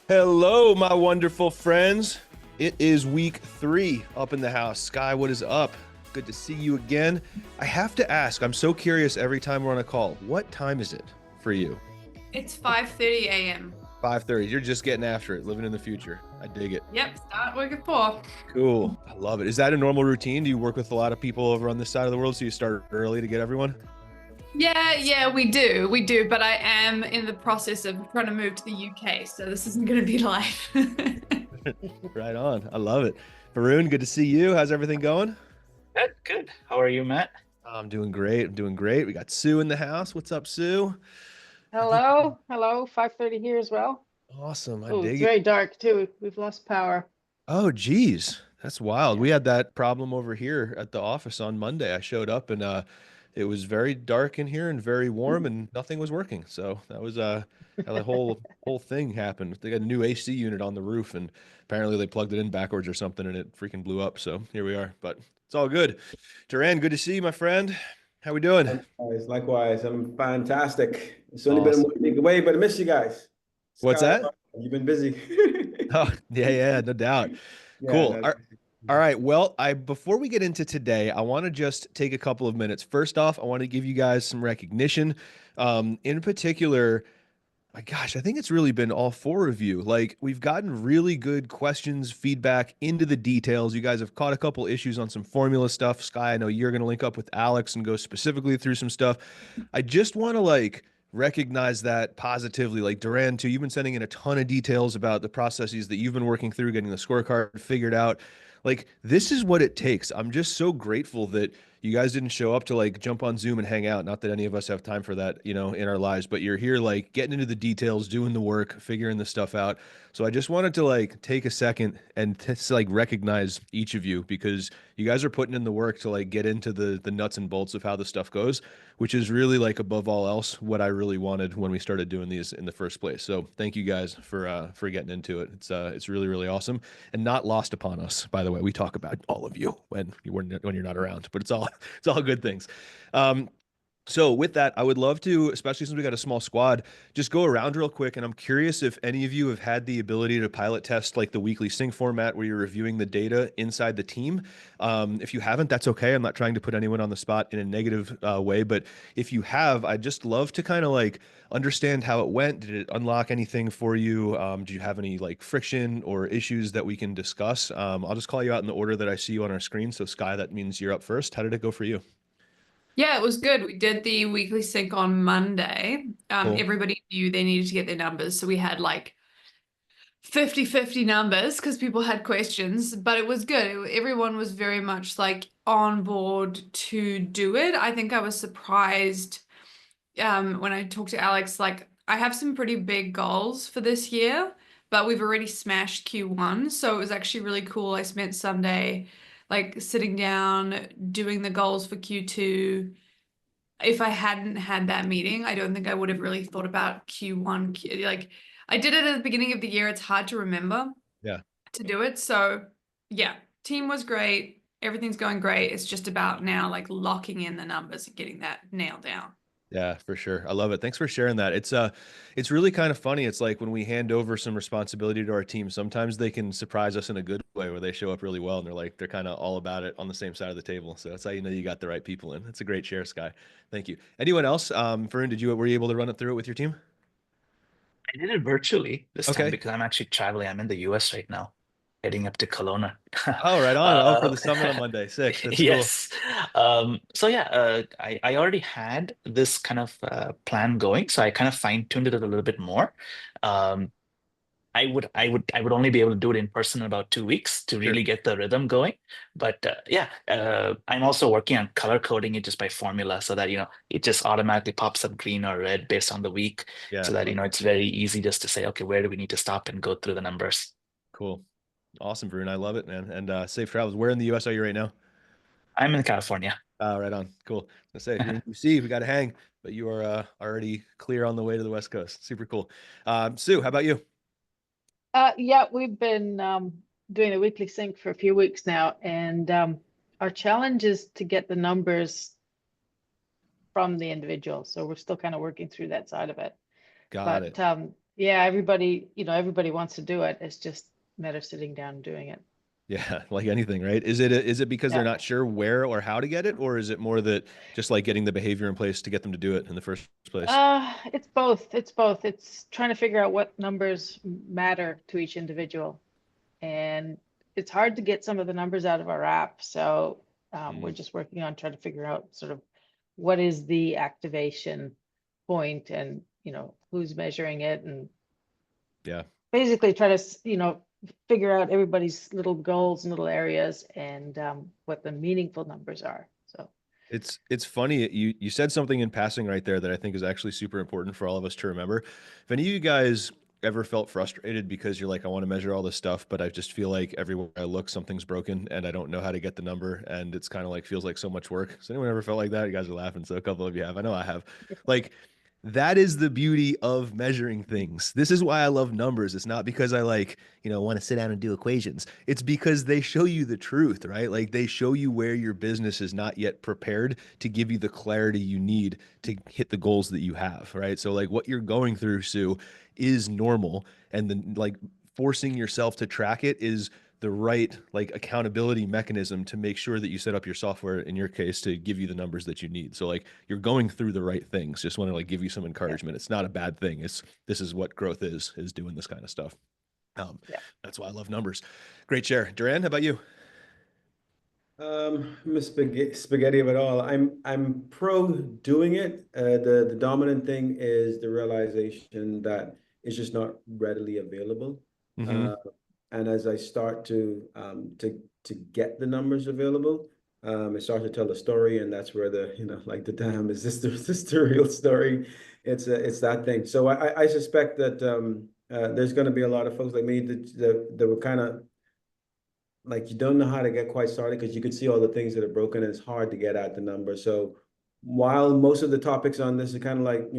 Hello, my wonderful friends. It is week 3 up in the house. Sky, what is up? Good to see you again. I have to ask, I'm so curious every time we're on a call. What time is it for you? It's 5:30 a.m. 5:30. You're just getting after it, living in the future. I dig it. Yep, start work at 4. Cool. I love it. Is that a normal routine? Do you work with a lot of people over on this side of the world, so you start early to get everyone? Yeah, we do. We do, but I am in the process of trying to move to the UK, so this isn't going to be live. Right on. I love it. Varun, good to see you. How's everything going? Good, good. How are you, Matt? I'm doing great. I'm doing great. We got Sue in the house. What's up, Sue? I think Hello, 5:30 here as well. awesome. I Oh, it's dig it. very dark too. We've lost power. Oh, geez. That's wild. We Yeah. had that problem over here at the office on Monday. I showed up and it was very dark in here and very warm and nothing was working. So that was how the whole thing happened. They got a new AC unit on the roof and apparently they plugged it in backwards or something and it freaking blew up. So here we are. But it's all good. Duran, good to see you, my friend. How we doing? Likewise, I'm fantastic. It's only been a Awesome. week away, but I miss you guys. What's Sky, that? you've been busy. Oh, yeah, no doubt. Yeah, Cool. no, All right. Well, I before we get into today, I want to just take a couple of minutes. First off, I want to give you guys some recognition. In particular, my gosh, I think it's really been all 4 of you. Like, we've gotten really good questions, feedback into the details. You guys have caught a couple issues on some formula stuff. Sky, I know you're going to link up with Alex and go specifically through some stuff. I just want to like recognize that positively. Like Duran, too, you've been sending in a ton of details about the processes that you've been working through, getting the scorecard figured out. Like, this is what it takes. I'm just so grateful that you guys didn't show up to like jump on Zoom and hang out. Not that any of us have time for that, in our lives, but you're here like getting into the details, doing the work, figuring the stuff out. So I just wanted to like take a second and just like recognize each of you because you guys are putting in the work to like get into the nuts and bolts of how the stuff goes, which is really like above all else what I really wanted when we started doing these in the first place. So thank you guys for getting into it. It's really really awesome and not lost upon us. By the way, we talk about all of you when you're not around, but it's all good things. Um, so with that, I would love to, especially since we got a small squad, just go around real quick. And I'm curious if any of you have had the ability to pilot test like the weekly sync format where you're reviewing the data inside the team. If you haven't, that's okay. I'm not trying to put anyone on the spot in a negative way, but if you have, I'd just love to kind of like understand how it went. Did it unlock anything for you? Do you have any like friction or issues that we can discuss? I'll just call you out in the order that I see you on our screen. So Sky, that means you're up first. How did it go for you? Yeah, it was good. We did the weekly sync on Monday. Cool. Everybody knew they needed to get their numbers, so we had like 50-50 numbers because people had questions, but it was good. Everyone was very much like on board to do it. I think I was surprised when I talked to Alex, like I have some pretty big goals for this year, but we've already smashed Q1. So it was actually really cool. I spent Sunday like sitting down, doing the goals for Q2. If I hadn't had that meeting, I don't think I would have really thought about Q1. Like I did it at the beginning of the year. It's hard to remember Yeah. to do it. So yeah, team was great. Everything's going great. It's just about now like locking in the numbers and getting that nailed down. Yeah, for sure. I love it. Thanks for sharing that. It's really kind of funny. It's like when we hand over some responsibility to our team, sometimes they can surprise us in a good way where they show up really well and they're kind of all about it on the same side of the table. So that's how you know you got the right people in. It's a great share, Sky. Thank you. Anyone else? Varun, were you able to run it through it with your team? I did it virtually this time Okay. because I'm actually traveling. I'm in the US right now, heading up to Kelowna. Oh, right on. Oh, for Uh, the summit on Monday. Sick. That's cool. yes. So yeah, I already had this kind of plan going, so I kind of fine-tuned it a little bit more. Um, I would only be able to do it in person in about 2 weeks to Sure. really get the rhythm going. But yeah, I'm also working on color coding it just by formula so that it just automatically pops up green or red based on the week, Yeah. so that it's very easy just to say, okay, where do we need to stop and go through the numbers. Cool. Awesome, Varun. I love it, man. And safe travels. Where in the US are you right now? I'm in California. Right on. Cool. I say if you're in DC, we got to hang, but you are already clear on the way to the West Coast. Super cool. Sue, how about you? Yeah, we've been doing a weekly sync for a few weeks now, and our challenge is to get the numbers from the individual. So we're still kind of working through that side of it. Got But it. yeah, everybody, everybody wants to do it. It's just a matter of sitting down and doing it. Yeah, like anything, right? Is it because they're Yeah. not sure where or how to get it, or is it more that just like getting the behavior in place to get them to do it in the first place? It's both. It's both. It's trying to figure out what numbers matter to each individual. And it's hard to get some of the numbers out of our app. So we're just working on trying to figure out sort of what is the activation point and, who's measuring it, and Yeah. basically try to, figure out everybody's little goals and little areas, and what the meaningful numbers are. So It's funny you said something in passing right there that I think is actually super important for all of us to remember. If any of you guys ever felt frustrated because you're like, I want to measure all this stuff, but I just feel like everywhere I look, something's broken and I don't know how to get the number, and it's kind of like feels like so much work. Has anyone ever felt like that? You guys are laughing, so a couple of you have. I know I have. Like, that is the beauty of measuring things. This is why I love numbers. It's not because I like, want to sit down and do equations. It's because they show you the truth, right? Like they show you where your business is not yet prepared to give you the clarity you need to hit the goals that you have, right? So like what you're going through, Sue, is normal. And then like forcing yourself to track it is the right like accountability mechanism to make sure that you set up your software in your case to give you the numbers that you need. So like you're going through the right things. Just want to like give you some encouragement. It's not a bad thing. This is what growth is doing this kind of stuff. That's why I love numbers. Great share. Duran, how about you? I'm a spaghetti of it all. I'm pro doing it. The dominant thing is the realization that it's just not readily available. Mhm. And as I start to get the numbers available, it starts to tell the story, and that's where the like the damn is this the real story? It's that thing. So I suspect that there's going to be a lot of folks like me that were kind of like you don't know how to get quite started because you could see all the things that are broken and it's hard to get at the number. So while most of the topics on this are kind of like,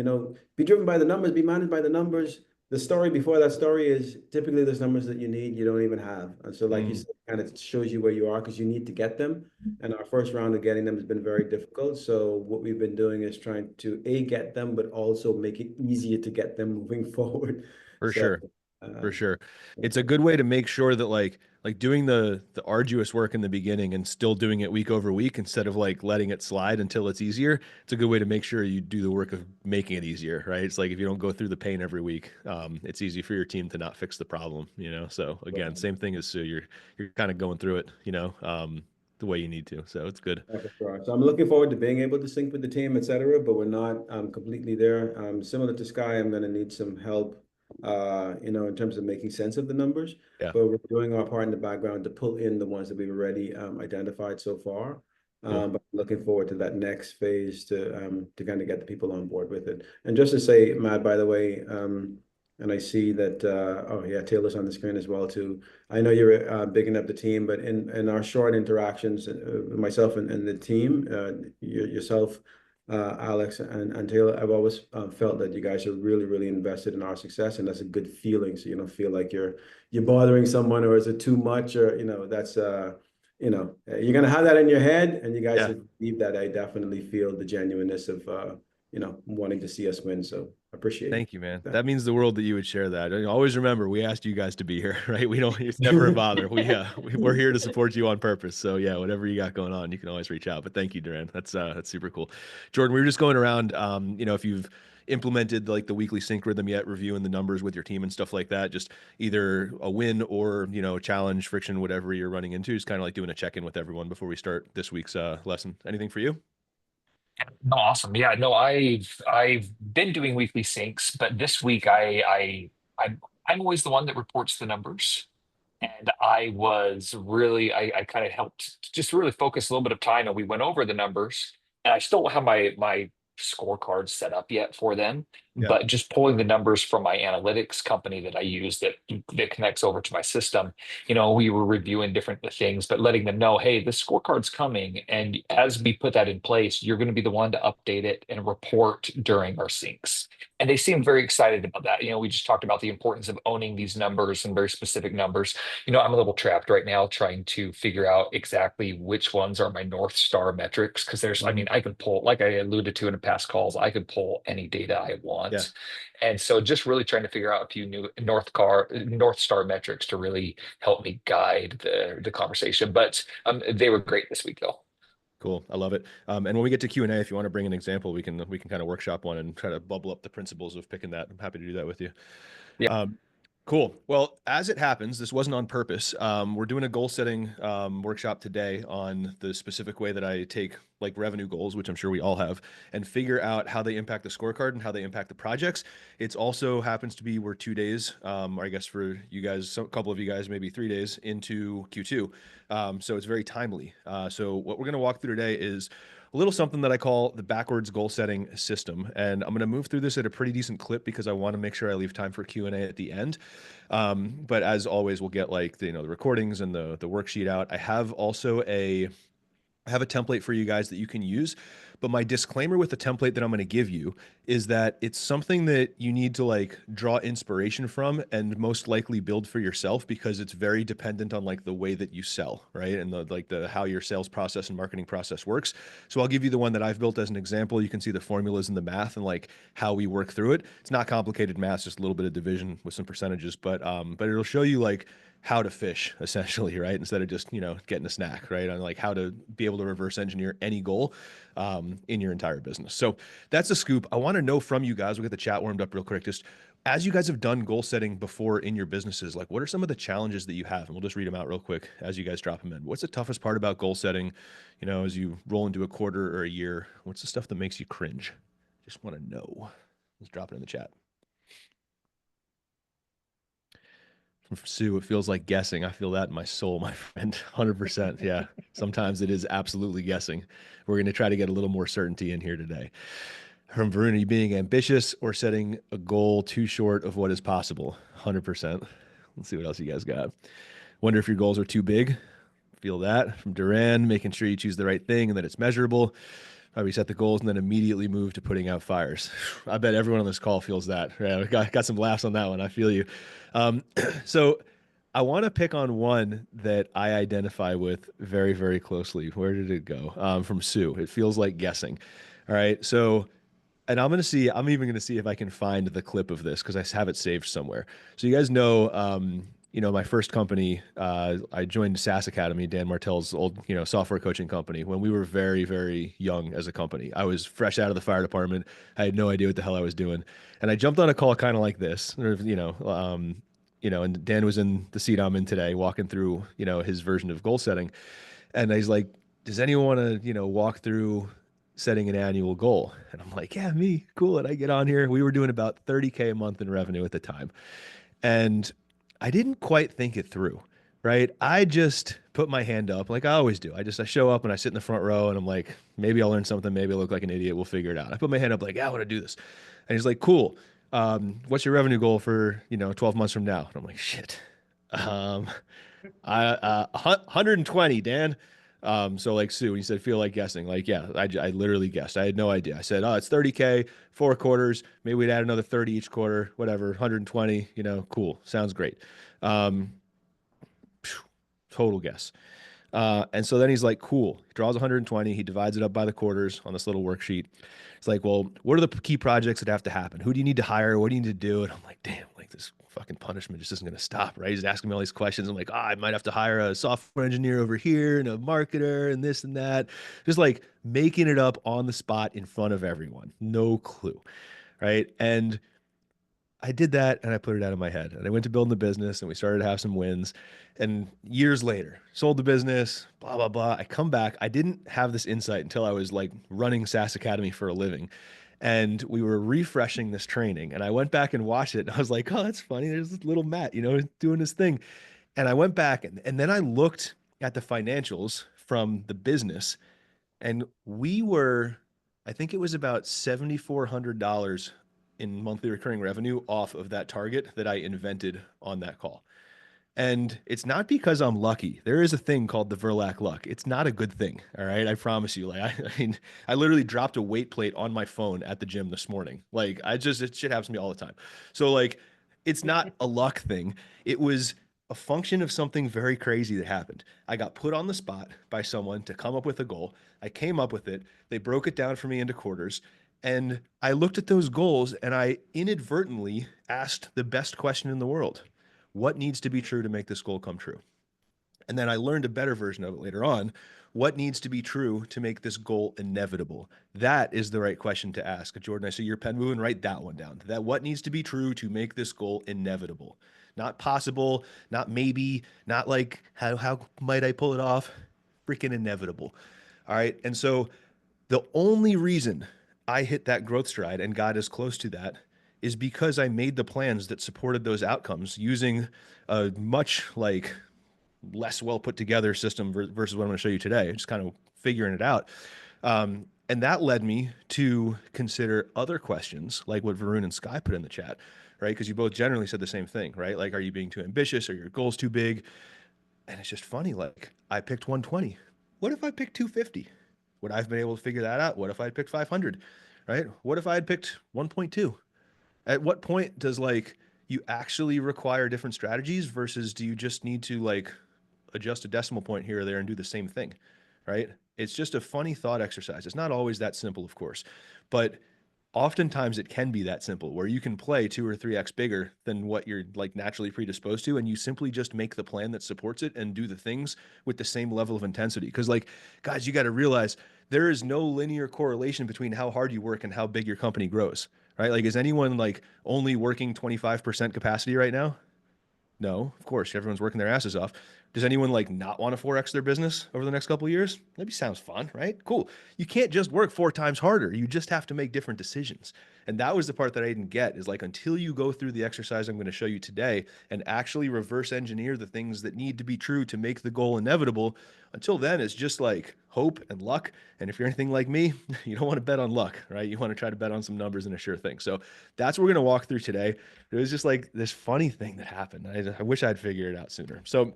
be driven by the numbers, be managed by the numbers, the story before that story is typically there's numbers that you need, you don't even have. And so like you said, kind of shows you where you are because you need to get them. And our first round of getting them has been very difficult. So what we've been doing is trying to get them, but also make it easier to get them moving forward. For So, sure. For sure. It's a good way to make sure that like doing the arduous work in the beginning and still doing it week over week instead of like letting it slide until it's easier. It's a good way to make sure you do the work of making it easier, right? It's like if you don't go through the pain every week, it's easy for your team to not fix the problem, So again, same thing as Sue, you're kind of going through it, the way you need to. So it's good. yeah, for sure. So I'm looking forward to being able to sync with the team, et cetera, but we're not completely there. Similar to Sky, I'm going to need some help, in terms of making sense of the numbers. Yeah. But we're doing our part in the background to pull in the ones that we've already identified so far. Cool. But looking forward to that next phase to kind of get the people on board with it. And just to say, Matt, by the way, and I see that oh yeah, Taylor's on the screen as well too. I know you're bigging up the team, but in our short interactions, myself and the team, yourself, Alex and Taylor, I've always felt that you guys are really, really invested in our success, and that's a good feeling. So you don't feel like you're bothering someone, or is it too much, or that's you're gonna have that in your head, and you guys Yeah. leave that. I definitely feel the genuineness of wanting to see us win. So appreciate it. Thank you, man. That means the world that you would share that. And always remember, we asked you guys to be here, right? We don't, it's never a bother. We're here to support you on purpose. So yeah, whatever you got going on, you can always reach out. But thank you, Duran. That's super cool. Jordan, we were just going around, if you've implemented like the weekly sync rhythm yet, reviewing the numbers with your team and stuff like that, just either a win or, a challenge, friction, whatever you're running into, just kind of like doing a check-in with everyone before we start this week's lesson. Anything for you? No, awesome. Yeah, no, I've been doing weekly syncs, but this week I'm always the one that reports the numbers. And I kind of helped just really focus a little bit of time, and we went over the numbers. And I still don't have my scorecard set up yet for them, Yeah. but just pulling the numbers from my analytics company that I use that connects over to my system. We were reviewing different things, but letting them know, hey, the scorecard's coming, and as we put that in place, you're going to be the one to update it and report during our syncs. And they seem very excited about that. We just talked about the importance of owning these numbers and very specific numbers. I'm a little trapped right now trying to figure out exactly which ones are my North Star metrics, because I can pull, like I alluded to in a past calls, I could pull any data I want. Yeah. And so just really trying to figure out a few new North Star metrics to really help me guide the conversation. But they were great this week though. Cool. I love it. And when we get to Q&A, if you want to bring an example, we can kind of workshop one and try to bubble up the principles of picking that. I'm happy to do that with you. Yeah. Cool. Well, as it happens, this wasn't on purpose. We're doing a goal setting workshop today on the specific way that I take like revenue goals, which I'm sure we all have, and figure out how they impact the scorecard and how they impact the projects. It's also happens to be we're 2 days, or I guess for you guys, a couple of you guys, maybe 3 days into Q2. So it's very timely. So what we're going to walk through today is a little something that I call the backwards goal setting system. And I'm going to move through this at a pretty decent clip because I want to make sure I leave time for Q&A at the end. But as always, we'll get like the recordings and the worksheet out. I have also a template for you guys that you can use. But my disclaimer with the template that I'm going to give you is that it's something that you need to like draw inspiration from and most likely build for yourself because it's very dependent on like the way that you sell, right? And the how your sales process and marketing process works. So I'll give you the one that I've built as an example. You can see the formulas and the math and like how we work through it. It's not complicated math, just a little bit of division with some percentages, but it'll show you like how to fish essentially, right? Instead of just, getting a snack, right? On like how to be able to reverse engineer any goal in your entire business. So that's a scoop. I want to know from you guys, we'll get the chat warmed up real quick. Just as you guys have done goal setting before in your businesses, like what are some of the challenges that you have? And we'll just read them out real quick as you guys drop them in. What's the toughest part about goal setting? As you roll into a quarter or a year, what's the stuff that makes you cringe? Just want to know. Let's drop it in the chat. From Sue, it feels like guessing. I feel that in my soul, my friend. 100%. Yeah. Sometimes it is absolutely guessing. We're going to try to get a little more certainty in here today. From Varun, are you being ambitious or setting a goal too short of what is possible? 100%. Let's see what else you guys got. Wonder if your goals are too big. Feel that. From Duran, making sure you choose the right thing and that it's measurable. Probably set the goals and then immediately move to putting out fires. I bet everyone on this call feels that. Right? I got some laughs on that one. I feel you. So I want to pick on one that I identify with very, very closely. Where did it go? From Sue. It feels like guessing. All right. So, and I'm even going to see if I can find the clip of this because I have it saved somewhere. So you guys know, my first company, I joined SaaS Academy, Dan Martell's old, software coaching company when we were very, very young as a company. I was fresh out of the fire department. I had no idea what the hell I was doing. And I jumped on a call kind of like this, and Dan was in the seat I'm in today, walking through, his version of goal setting. And he's like, does anyone want to, walk through setting an annual goal? And I'm like, yeah, me, cool. And I get on here. We were doing about 30K a month in revenue at the time. And I didn't quite think it through, right? I just put my hand up like I always do. I show up and I sit in the front row and I'm like, maybe I'll learn something. Maybe I'll look like an idiot. We'll figure it out. I put my hand up like, yeah, I want to do this. And he's like, cool. What's your revenue goal for, 12 months from now? And I'm like, shit. 120, Dan. So like Sue, when you said feel like guessing, like, yeah, I literally guessed. I had no idea. I said, oh, it's 30K, 4 quarters. Maybe we'd add another 30 each quarter, whatever, 120, cool. Sounds great. Total guess. And so then he's like, cool. He draws 120. He divides it up by the quarters on this little worksheet. It's like, well, what are the key projects that have to happen? Who do you need to hire? What do you need to do? And I'm like, damn, like this fucking punishment just isn't going to stop, right? He's asking me all these questions. I'm like, I might have to hire a software engineer over here and a marketer and this and that. Just like making it up on the spot in front of everyone. No clue, right? And I did that and I put it out of my head and I went to building the business and we started to have some wins. And years later, sold the business, blah, blah, blah. I come back. I didn't have this insight until I was like running SaaS Academy for a living. And we were refreshing this training and I went back and watched it and I was like, oh, that's funny. There's this little Matt, doing his thing. And I went back and then I looked at the financials from the business and we were, I think it was about $7,400 in monthly recurring revenue off of that target that I invented on that call. And it's not because I'm lucky. There is a thing called the Verlac luck. It's not a good thing. All right. I promise you. Like, I literally dropped a weight plate on my phone at the gym this morning. Like it shit happens to me all the time. So like, it's not a luck thing. It was a function of something very crazy that happened. I got put on the spot by someone to come up with a goal. I came up with it. They broke it down for me into quarters. And I looked at those goals and I inadvertently asked the best question in the world. What needs to be true to make this goal come true? And then I learned a better version of it later on. What needs to be true to make this goal inevitable? That is the right question to ask. Jordan, I see your pen moving. Write that one down. That what needs to be true to make this goal inevitable? Not possible, not maybe, not like how might I pull it off? Freaking inevitable. All right. And so the only reason I hit that growth stride and got as close to that is because I made the plans that supported those outcomes using a much like less well put together system versus what I'm going to show you today. Just kind of figuring it out. And that led me to consider other questions like what Varun and Sky put in the chat, right? Because you both generally said the same thing, right? Like, are you being too ambitious? Are your goals too big? And it's just funny. Like, I picked 120. What if I picked 250? Would I have been able to figure that out? What if I had picked 500, right? What if I had picked 1.2? At what point does like you actually require different strategies versus do you just need to like adjust a decimal point here or there and do the same thing, right? It's just a funny thought exercise. It's not always that simple, of course, but oftentimes it can be that simple where you can play 2 or 3x bigger than what you're like naturally predisposed to. And you simply just make the plan that supports it and do the things with the same level of intensity. Cause like, guys, you got to realize there is no linear correlation between how hard you work and how big your company grows, right? Like, is anyone like only working 25% capacity right now? No, of course, everyone's working their asses off. Does anyone like not want to 4x their business over the next couple of years? Maybe sounds fun, right? Cool. You can't just work 4 times harder. You just have to make different decisions. And that was the part that I didn't get is like, until you go through the exercise I'm going to show you today and actually reverse engineer the things that need to be true to make the goal inevitable, until then it's just like hope and luck. And if you're anything like me, you don't want to bet on luck, right? You want to try to bet on some numbers and a sure thing. So that's what we're going to walk through today. It was just like this funny thing that happened. I wish I'd figured it out sooner. So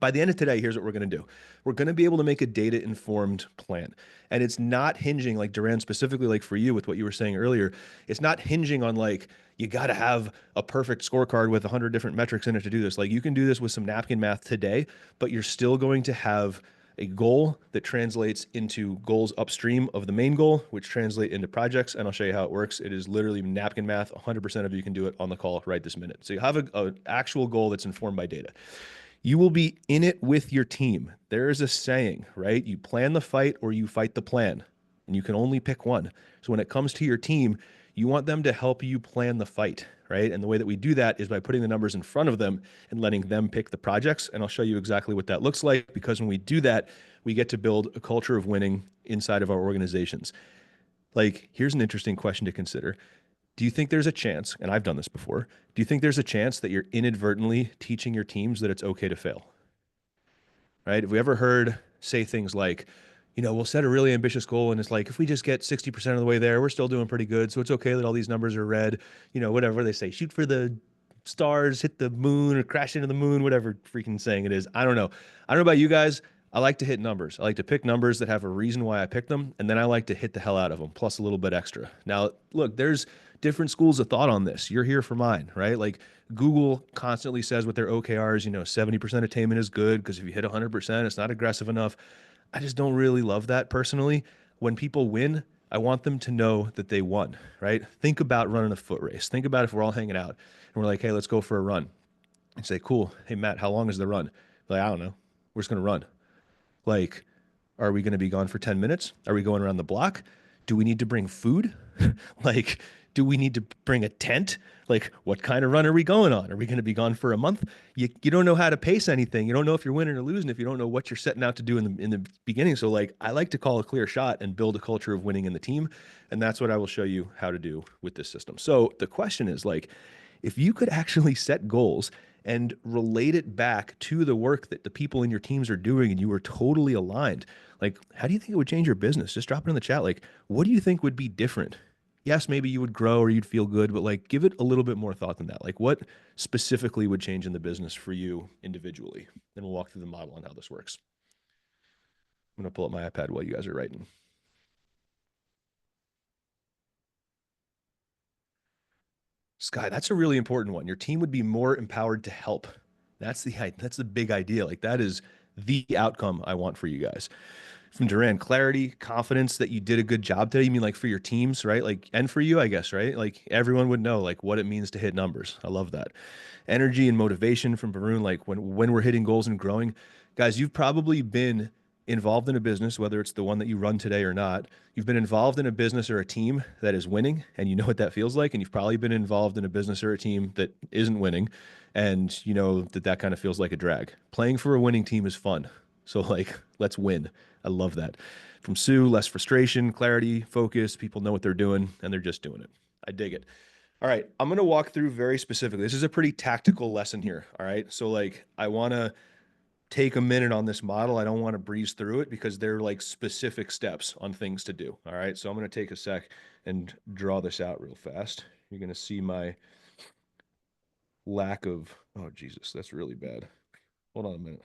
by the end of today, here's what we're going to do. We're going to be able to make a data-informed plan. And it's not hinging, like Duran, specifically like for you with what you were saying earlier, it's not hinging on like, you got to have a perfect scorecard with 100 different metrics in it to do this. Like you can do this with some napkin math today, but you're still going to have a goal that translates into goals upstream of the main goal, which translate into projects. And I'll show you how it works. It is literally napkin math. 100% of you can do it on the call right this minute. So you have an actual goal that's informed by data. You will be in it with your team. There is a saying, right? You plan the fight or you fight the plan, and you can only pick one. So when it comes to your team, you want them to help you plan the fight, right? And the way that we do that is by putting the numbers in front of them and letting them pick the projects. And I'll show you exactly what that looks like, because when we do that, we get to build a culture of winning inside of our organizations. Like, here's an interesting question to consider. Do you think there's a chance, and I've done this before, do you think there's a chance that you're inadvertently teaching your teams that it's okay to fail? Right? Have we ever heard say things like, you know, we'll set a really ambitious goal and it's like, if we just get 60% of the way there, we're still doing pretty good. So it's okay that all these numbers are red, you know, whatever they say, shoot for the stars, hit the moon or crash into the moon, whatever freaking saying it is. I don't know. I don't know about you guys. I like to hit numbers. I like to pick numbers that have a reason why I picked them. And then I like to hit the hell out of them, plus a little bit extra. Now, look, there's different schools of thought on this. You're here for mine, right? Like Google constantly says with their OKRs, you know, 70% attainment is good because if you hit 100%, it's not aggressive enough. I just don't really love that personally. When people win, I want them to know that they won, right? Think about running a foot race. Think about if we're all hanging out and we're like, hey, let's go for a run. And say, cool. Hey, Matt, how long is the run? Like, I don't know. We're just going to run. Like, are we going to be gone for 10 minutes? Are we going around the block? Do we need to bring food? Like, do we need to bring a tent? Like, what kind of run are we going on? Are we going to be gone for a month? You don't know how to pace anything. You don't know if you're winning or losing if you don't know what you're setting out to do in the beginning. So like, I like to call a clear shot and build a culture of winning in the team. And that's what I will show you how to do with this system. So the question is like, if you could actually set goals and relate it back to the work that the people in your teams are doing and you were totally aligned, like, how do you think it would change your business? Just drop it in the chat. Like, what do you think would be different? Yes, maybe you would grow or you'd feel good, but like, give it a little bit more thought than that. Like, what specifically would change in the business for you individually? Then we'll walk through the model on how this works. I'm going to pull up my iPad while you guys are writing. Sky, that's a really important one. Your team would be more empowered to help. That's the big idea. Like, that is the outcome I want for you guys. From Duran, clarity, confidence that you did a good job today. You mean like for your teams, right? Like, and for you, I guess, right? Like everyone would know like what it means to hit numbers. I love that. Energy and motivation from Varun, like when we're hitting goals and growing. Guys, you've probably been involved in a business, whether it's the one that you run today or not. You've been involved in a business or a team that is winning, and you know what that feels like. And you've probably been involved in a business or a team that isn't winning, and you know that that kind of feels like a drag. Playing for a winning team is fun. So like, let's win. I love that. From Sue, less frustration, clarity, focus. People know what they're doing, and they're just doing it. I dig it. All right, I'm going to walk through very specifically. This is a pretty tactical lesson here. All right. So like, I want to take a minute on this model. I don't want to breeze through it because they're like specific steps on things to do. All right. So I'm going to take a sec and draw this out real fast. You're going to see my lack of, oh, Jesus, that's really bad. Hold on a minute.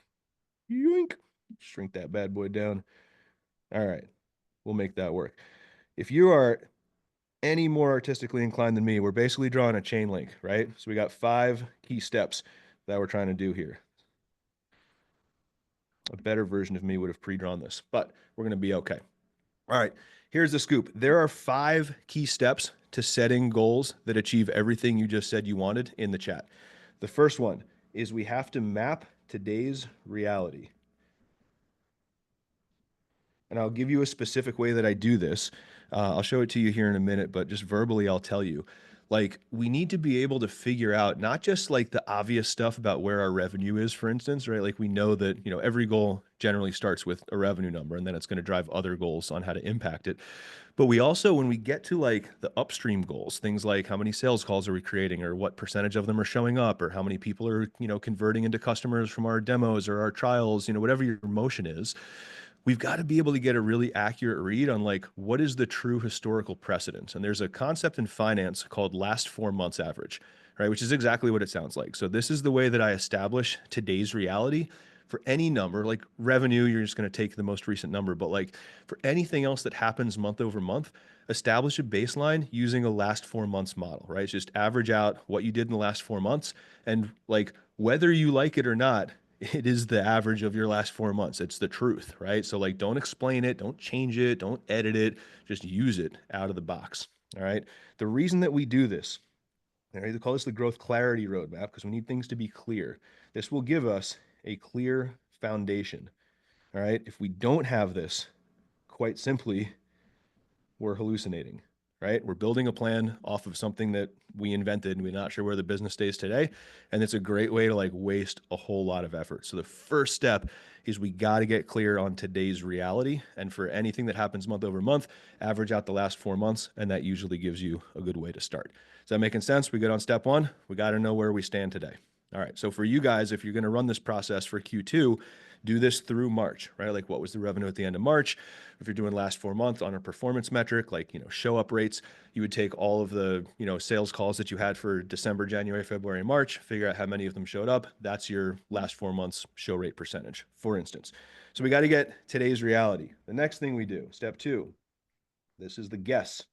Yoink. Shrink that bad boy down. All right. We'll make that work. If you are any more artistically inclined than me, we're basically drawing a chain link, right? So we got 5 key steps that we're trying to do here. A better version of me would have pre-drawn this, but we're going to be okay. All right, here's the scoop. There are 5 key steps to setting goals that achieve everything you just said you wanted in the chat. The first one is we have to map today's reality. And I'll give you a specific way that I do this. I'll show it to you here in a minute, but just verbally, I'll tell you. Like, we need to be able to figure out not just like the obvious stuff about where our revenue is, for instance, right? Like we know that, you know, every goal generally starts with a revenue number, and then it's going to drive other goals on how to impact it. But we also, when we get to like the upstream goals, things like how many sales calls are we creating, or what percentage of them are showing up, or how many people are, you know, converting into customers from our demos or our trials, you know, whatever your motion is, we've got to be able to get a really accurate read on like what is the true historical precedent. And there's a concept in finance called last 4 months average, right? Which is exactly what it sounds like. So this is the way that I establish today's reality for any number. Like revenue, you're just going to take the most recent number, but like for anything else that happens month over month, establish a baseline using a last 4 months model, right? Just average out what you did in the last 4 months, and like whether you like it or not, it is the average of your last 4 months. It's the truth, right? So like, don't explain it, don't change it, don't edit it, just use it out of the box. All right. The reason that we do this, they call this the growth clarity roadmap, because we need things to be clear. This will give us a clear foundation. All right. If we don't have this, quite simply, we're hallucinating, right? We're building a plan off of something that we invented, and we're not sure where the business stays today. And it's a great way to like waste a whole lot of effort. So the first step is we got to get clear on today's reality. And for anything that happens month over month, average out the last 4 months. And that usually gives you a good way to start. Is that making sense? We good on step 1? We got to know where we stand today. All right. So for you guys, if you're going to run this process for Q2, do this through March, right? Like what was the revenue at the end of March? If you're doing last 4 months on a performance metric, like, you know, show up rates, you would take all of the, you know, sales calls that you had for December, January, February, and March, figure out how many of them showed up. That's your last 4 months show rate percentage, for instance. So we got to get today's reality. The next thing we do, step 2, this is the guess.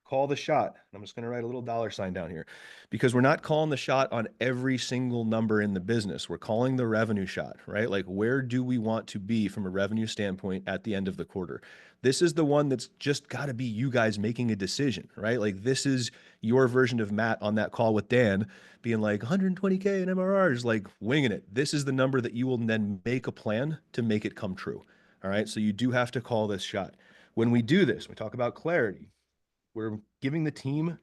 Call the shot. I'm just going to write a little $sign down here, because we're not calling the shot on every single number in the business. We're calling the revenue shot, right? Like, where do we want to be from a revenue standpoint at the end of the quarter? This is the one that's just got to be you guys making a decision, right? Like, this is your version of Matt on that call with Dan being like 120K in MRRs, like winging it. This is the number that you will then make a plan to make it come true. All right. So you do have to call this shot. When we do this, we talk about clarity. We're giving the team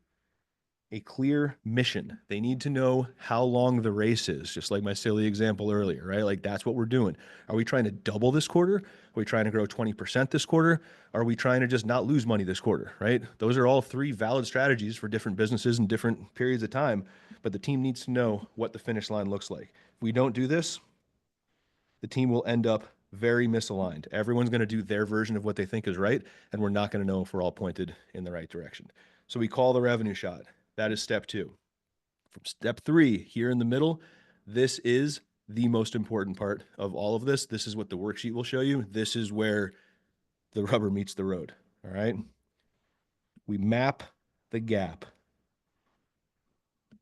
a clear mission. They need to know how long the race is, just like my silly example earlier, right? Like, that's what we're doing. Are we trying to double this quarter? Are we trying to grow 20% this quarter? Are we trying to just not lose money this quarter, right? Those are all 3 valid strategies for different businesses and different periods of time, but the team needs to know what the finish line looks like. If we don't do this, the team will end up very misaligned. Everyone's going to do their version of what they think is right, and we're not going to know if we're all pointed in the right direction. So we call the revenue shot. That is step 2. From step 3, here in the middle, this is the most important part of all of this. This is what the worksheet will show you. This is where the rubber meets the road. All right. We map the gap.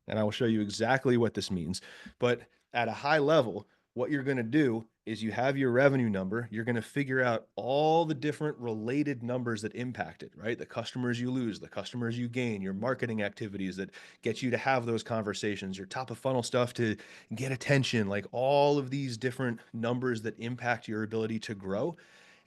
And I will show you exactly what this means. But at a high level, what you're going to do is you have your revenue number, you're going to figure out all the different related numbers that impact it, right? The customers you lose, the customers you gain, your marketing activities that get you to have those conversations, your top of funnel stuff to get attention, like all of these different numbers that impact your ability to grow.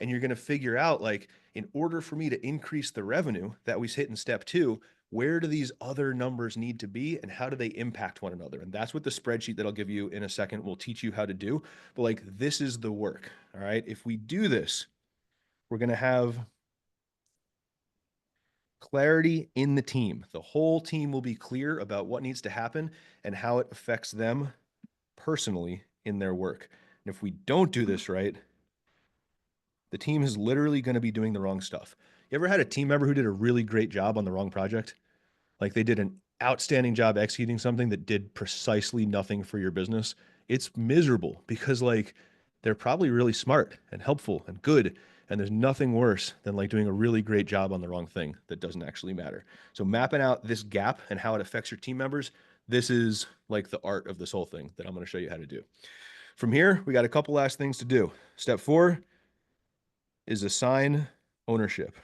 And you're going to figure out, like, in order for me to increase the revenue that we hit in step 2, where do these other numbers need to be and how do they impact one another? And that's what the spreadsheet that I'll give you in a second will teach you how to do. But like, this is the work. All right. If we do this, we're going to have clarity in the team. The whole team will be clear about what needs to happen and how it affects them personally in their work. And if we don't do this right, the team is literally going to be doing the wrong stuff. You ever had a team member who did a really great job on the wrong project? Like they did an outstanding job executing something that did precisely nothing for your business. It's miserable because like they're probably really smart and helpful and good. And there's nothing worse than like doing a really great job on the wrong thing that doesn't actually matter. So mapping out this gap and how it affects your team members, this is like the art of this whole thing that I'm going to show you how to do. From here, we got a couple last things to do. Step 4 is assign ownership.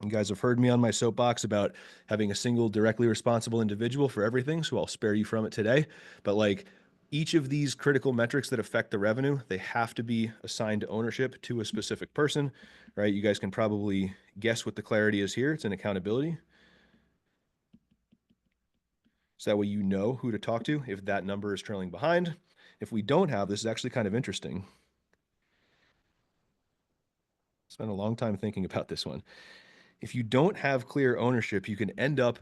You guys have heard me on my soapbox about having a single directly responsible individual for everything, so I'll spare you from it today. But like each of these critical metrics that affect the revenue, they have to be assigned ownership to a specific person, right? You guys can probably guess what the clarity is here. It's an accountability. So that way you know who to talk to if that number is trailing behind. If we don't have, this is actually kind of interesting. Spent a long time thinking about this one. If you don't have clear ownership, you can end up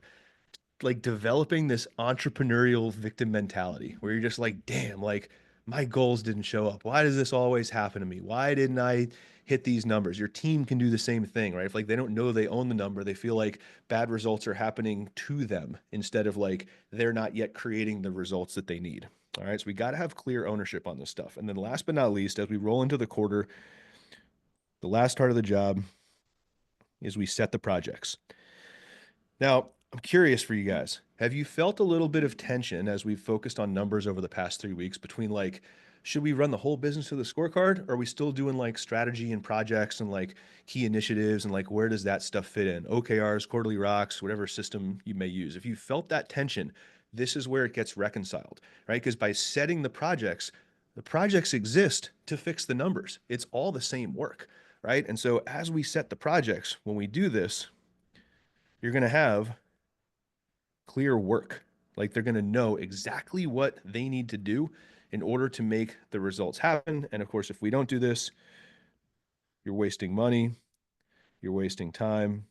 like developing this entrepreneurial victim mentality where you're just like, damn, like my goals didn't show up. Why does this always happen to me? Why didn't I hit these numbers? Your team can do the same thing, right? If like they don't know they own the number, they feel like bad results are happening to them instead of like they're not yet creating the results that they need. All right. So we got to have clear ownership on this stuff. And then last but not least, as we roll into the quarter, the last part of the job is we set the projects. Now, I'm curious for you guys. Have you felt a little bit of tension as we've focused on numbers over the past 3 weeks between like, should we run the whole business to the scorecard? Or are we still doing like strategy and projects and like key initiatives and like where does that stuff fit in? OKRs, quarterly rocks, whatever system you may use. If you felt that tension, this is where it gets reconciled, right? Because by setting the projects exist to fix the numbers. It's all the same work, right? And so as we set the projects, when we do this, you're going to have clear work. Like they're going to know exactly what they need to do in order to make the results happen. And of course, if we don't do this, you're wasting money, you're wasting time,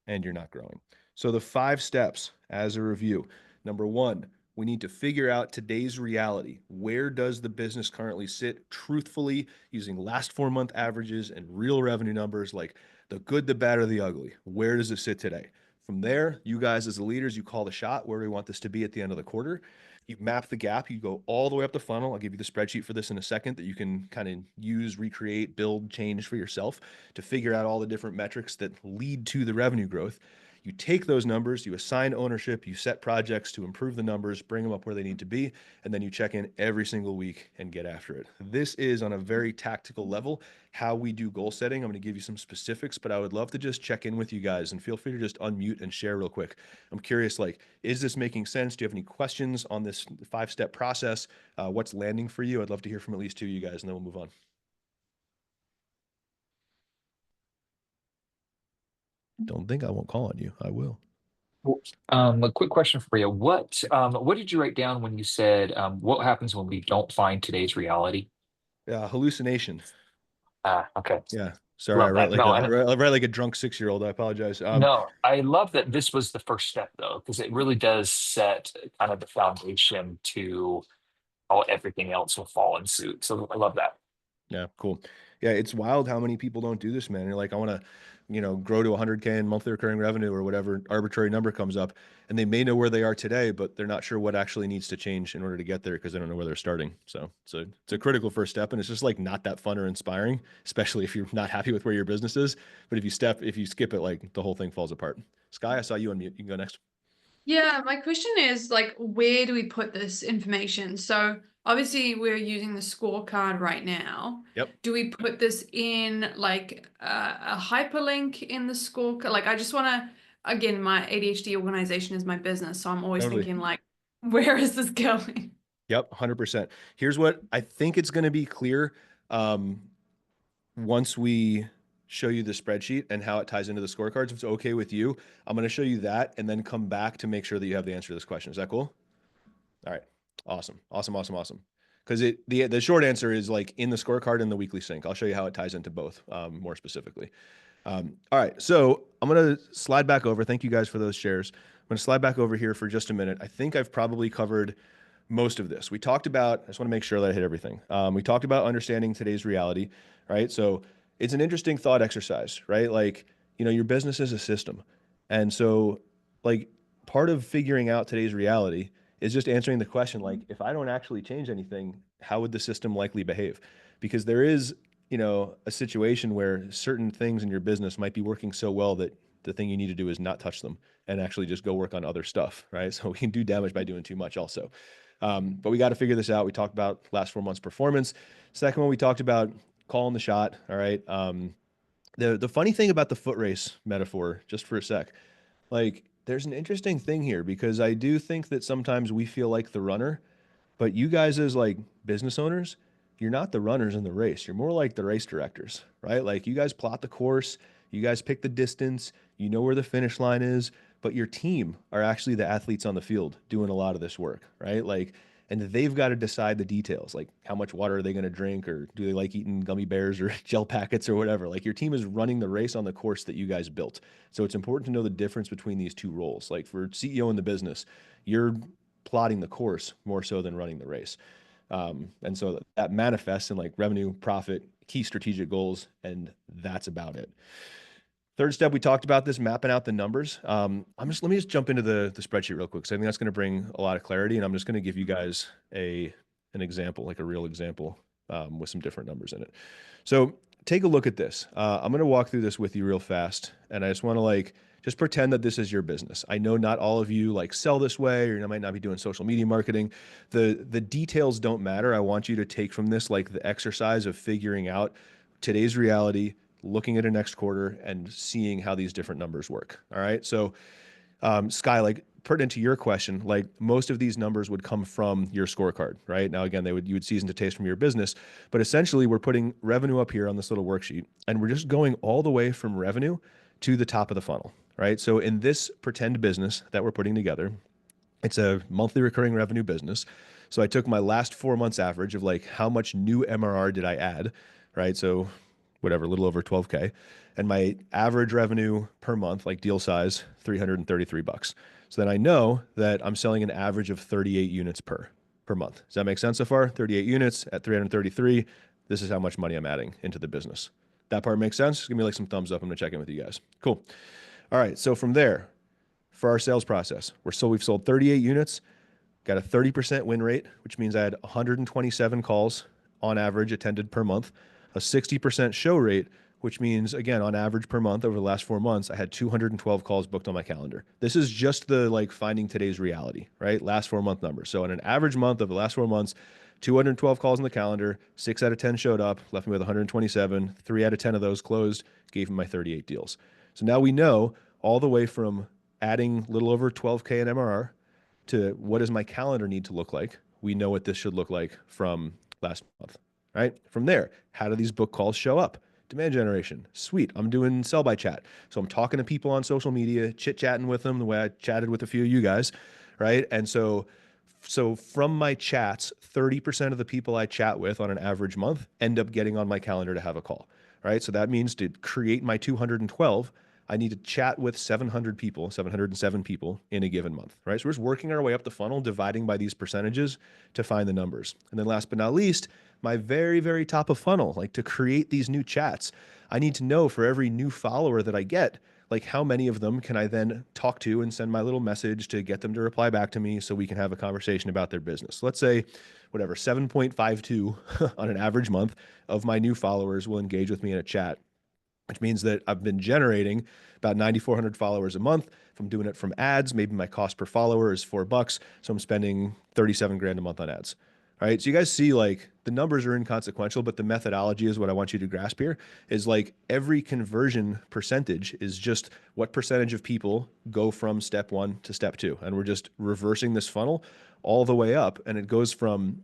and you're not growing. So the 5 steps as a review. Number 1, we need to figure out today's reality. Where does the business currently sit truthfully using last 4-month averages and real revenue numbers, like the good, the bad, or the ugly? Where does it sit today? From there, you guys as the leaders, you call the shot. Where do we want this to be at the end of the quarter? You map the gap. You go all the way up the funnel. I'll give you the spreadsheet for this in a second that you can kind of use, recreate, build, change for yourself to figure out all the different metrics that lead to the revenue growth. You take those numbers, you assign ownership, you set projects to improve the numbers, bring them up where they need to be, and then you check in every single week and get after it. This is on a very tactical level how we do goal setting. I'm going to give you some specifics, but I would love to just check in with you guys and feel free to just unmute and share real quick. I'm curious, like, is this making sense? Do you have any questions on this 5-step process? What's landing for you? I'd love to hear from at least 2 of you guys, and then we'll move on. Don't think I won't call on you. I will. A quick question for you. What did you write down when you said what happens when we don't find today's reality? Hallucination. Okay. Yeah. Sorry, I write like a drunk 6-year-old. I apologize. No, I love that this was the first step though, because it really does set kind of the foundation to how everything else will fall in suit. So I love that. Yeah, cool. Yeah, it's wild how many people don't do this, man. You're like, I want to, grow to 100K in monthly recurring revenue or whatever arbitrary number comes up, and they may know where they are today, but they're not sure what actually needs to change in order to get there because they don't know where they're starting. So it's a critical first step, and it's just like not that fun or inspiring, especially if you're not happy with where your business is. But if you skip it, like the whole thing falls apart. Sky, I saw you on mute. You can go next. Yeah, my question is like, where do we put this information? So obviously we're using the scorecard right now. Yep. Do we put this in like a hyperlink in the scorecard? Like, I just want to, again, my ADHD organization is my business, so I'm always Totally. thinking like, where is this going? Yep, 100%. Here's what I think it's going to be clear once we show you the spreadsheet and how it ties into the scorecards. If it's okay with you, I'm going to show you that and then come back to make sure that you have the answer to this question. Is that cool? All right. Awesome. Because the short answer is like in the scorecard and the weekly sync. I'll show you how it ties into both more specifically. All right. So I'm going to slide back over. Thank you guys for those shares. I'm going to slide back over here for just a minute. I think I've probably covered most of this. We talked about, I just want to make sure that I hit everything. We talked about understanding today's reality, right? So it's an interesting thought exercise, right? Like, your business is a system. And so like part of figuring out today's reality is just answering the question, like, if I don't actually change anything, how would the system likely behave? Because there is, a situation where certain things in your business might be working so well that the thing you need to do is not touch them and actually just go work on other stuff, right? So we can do damage by doing too much also. But we got to figure this out. We talked about last 4 months performance. Second one, we talked about calling the shot. All right. The funny thing about the foot race metaphor, just for a sec, like there's an interesting thing here because I do think that sometimes we feel like the runner, but you guys as like business owners, you're not the runners in the race. You're more like the race directors, right? Like you guys plot the course, you guys pick the distance, you know where the finish line is, but your team are actually the athletes on the field doing a lot of this work, right? Like, and they've got to decide the details, like how much water are they going to drink, or do they like eating gummy bears or gel packets or whatever? Like your team is running the race on the course that you guys built. So it's important to know the difference between these two roles. Like for CEO in the business, you're plotting the course more so than running the race. And so that manifests in like revenue, profit, key strategic goals, and that's about it. Third step, we talked about this, mapping out the numbers. Let me just jump into the spreadsheet real quick, because I think that's going to bring a lot of clarity, and I'm just going to give you guys an example, like a real example with some different numbers in it. So take a look at this. I'm going to walk through this with you real fast, and I just want to just pretend that this is your business. I know not all of you sell this way, or you might not be doing social media marketing. The details don't matter. I want you to take from this the exercise of figuring out today's reality, looking at a next quarter and seeing how these different numbers work. All right. So Sky, pertinent to your question, most of these numbers would come from your scorecard, right? Now, again, you would season to taste from your business, but essentially we're putting revenue up here on this little worksheet, and we're just going all the way from revenue to the top of the funnel, right? So in this pretend business that we're putting together, it's a monthly recurring revenue business. So I took my last 4 months average of how much new MRR did I add, right? So whatever, a little over 12K. And my average revenue per month, deal size, $333. So then I know that I'm selling an average of 38 units per month. Does that make sense so far? 38 units at 333. This is how much money I'm adding into the business. That part makes sense? Just give me some thumbs up. I'm gonna check in with you guys. Cool. All right, so from there, for our sales process, we've sold 38 units, got a 30% win rate, which means I had 127 calls on average attended per month, a 60% show rate, which means, again, on average per month over the last 4 months, I had 212 calls booked on my calendar. This is just the finding today's reality, right? Last 4 month numbers. So in an average month of the last 4 months, 212 calls on the calendar, 6 out of 10 showed up, left me with 127, 3 out of 10 of those closed, gave me my 38 deals. So now we know all the way from adding a little over 12K in MRR to what does my calendar need to look like. We know what this should look like from last month. Right? From there, how do these book calls show up? Demand generation. Sweet. I'm doing sell by chat. So I'm talking to people on social media, chit-chatting with them the way I chatted with a few of you guys, right? And so from my chats, 30% of the people I chat with on an average month end up getting on my calendar to have a call, right? So that means to create my 212, I need to chat with 707 people in a given month, right? So we're just working our way up the funnel, dividing by these percentages to find the numbers. And then last but not least, my very, very top of funnel, to create these new chats, I need to know for every new follower that I get, how many of them can I then talk to and send my little message to get them to reply back to me so we can have a conversation about their business. Let's say, 7.52 on an average month of my new followers will engage with me in a chat, which means that I've been generating about 9,400 followers a month. If I'm doing it from ads, maybe my cost per follower is $4. So I'm spending 37 grand a month on ads. All right. So you guys see like the numbers are inconsequential, but the methodology is what I want you to grasp here is like every conversion percentage is just what percentage of people go from step 1 to step 2. And we're just reversing this funnel all the way up. And it goes from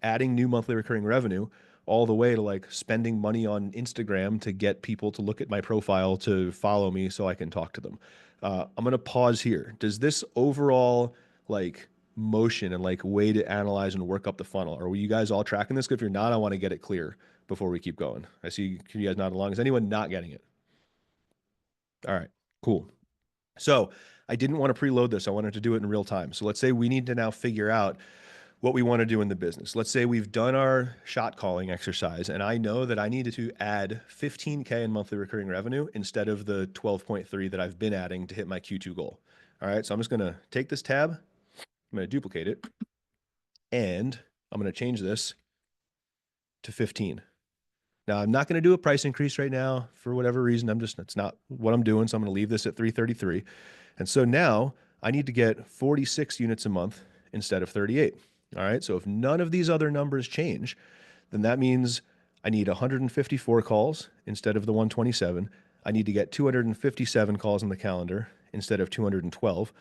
adding new monthly recurring revenue all the way to like spending money on Instagram to get people to look at my profile to follow me so I can talk to them. I'm going to pause here. Does this overall like motion and like way to analyze and work up the funnel, are you guys all tracking this? If you're not, I want to get it clear before we keep going. I see you guys nod along. Is anyone not getting it? All right, cool. So I didn't want to preload this. I wanted to do it in real time. So let's say we need to now figure out what we want to do in the business. Let's say we've done our shot calling exercise and I know that I needed to add 15K in monthly recurring revenue instead of the 12.3 that I've been adding to hit my Q2 goal. All right, so I'm just going to take this tab, I'm going to duplicate it, and I'm going to change this to 15. Now I'm not going to do a price increase right now for whatever reason. It's not what I'm doing. So I'm going to leave this at 333. And so now I need to get 46 units a month instead of 38. All right. So if none of these other numbers change, then that means I need 154 calls instead of the 127. I need to get 257 calls on the calendar instead of 212.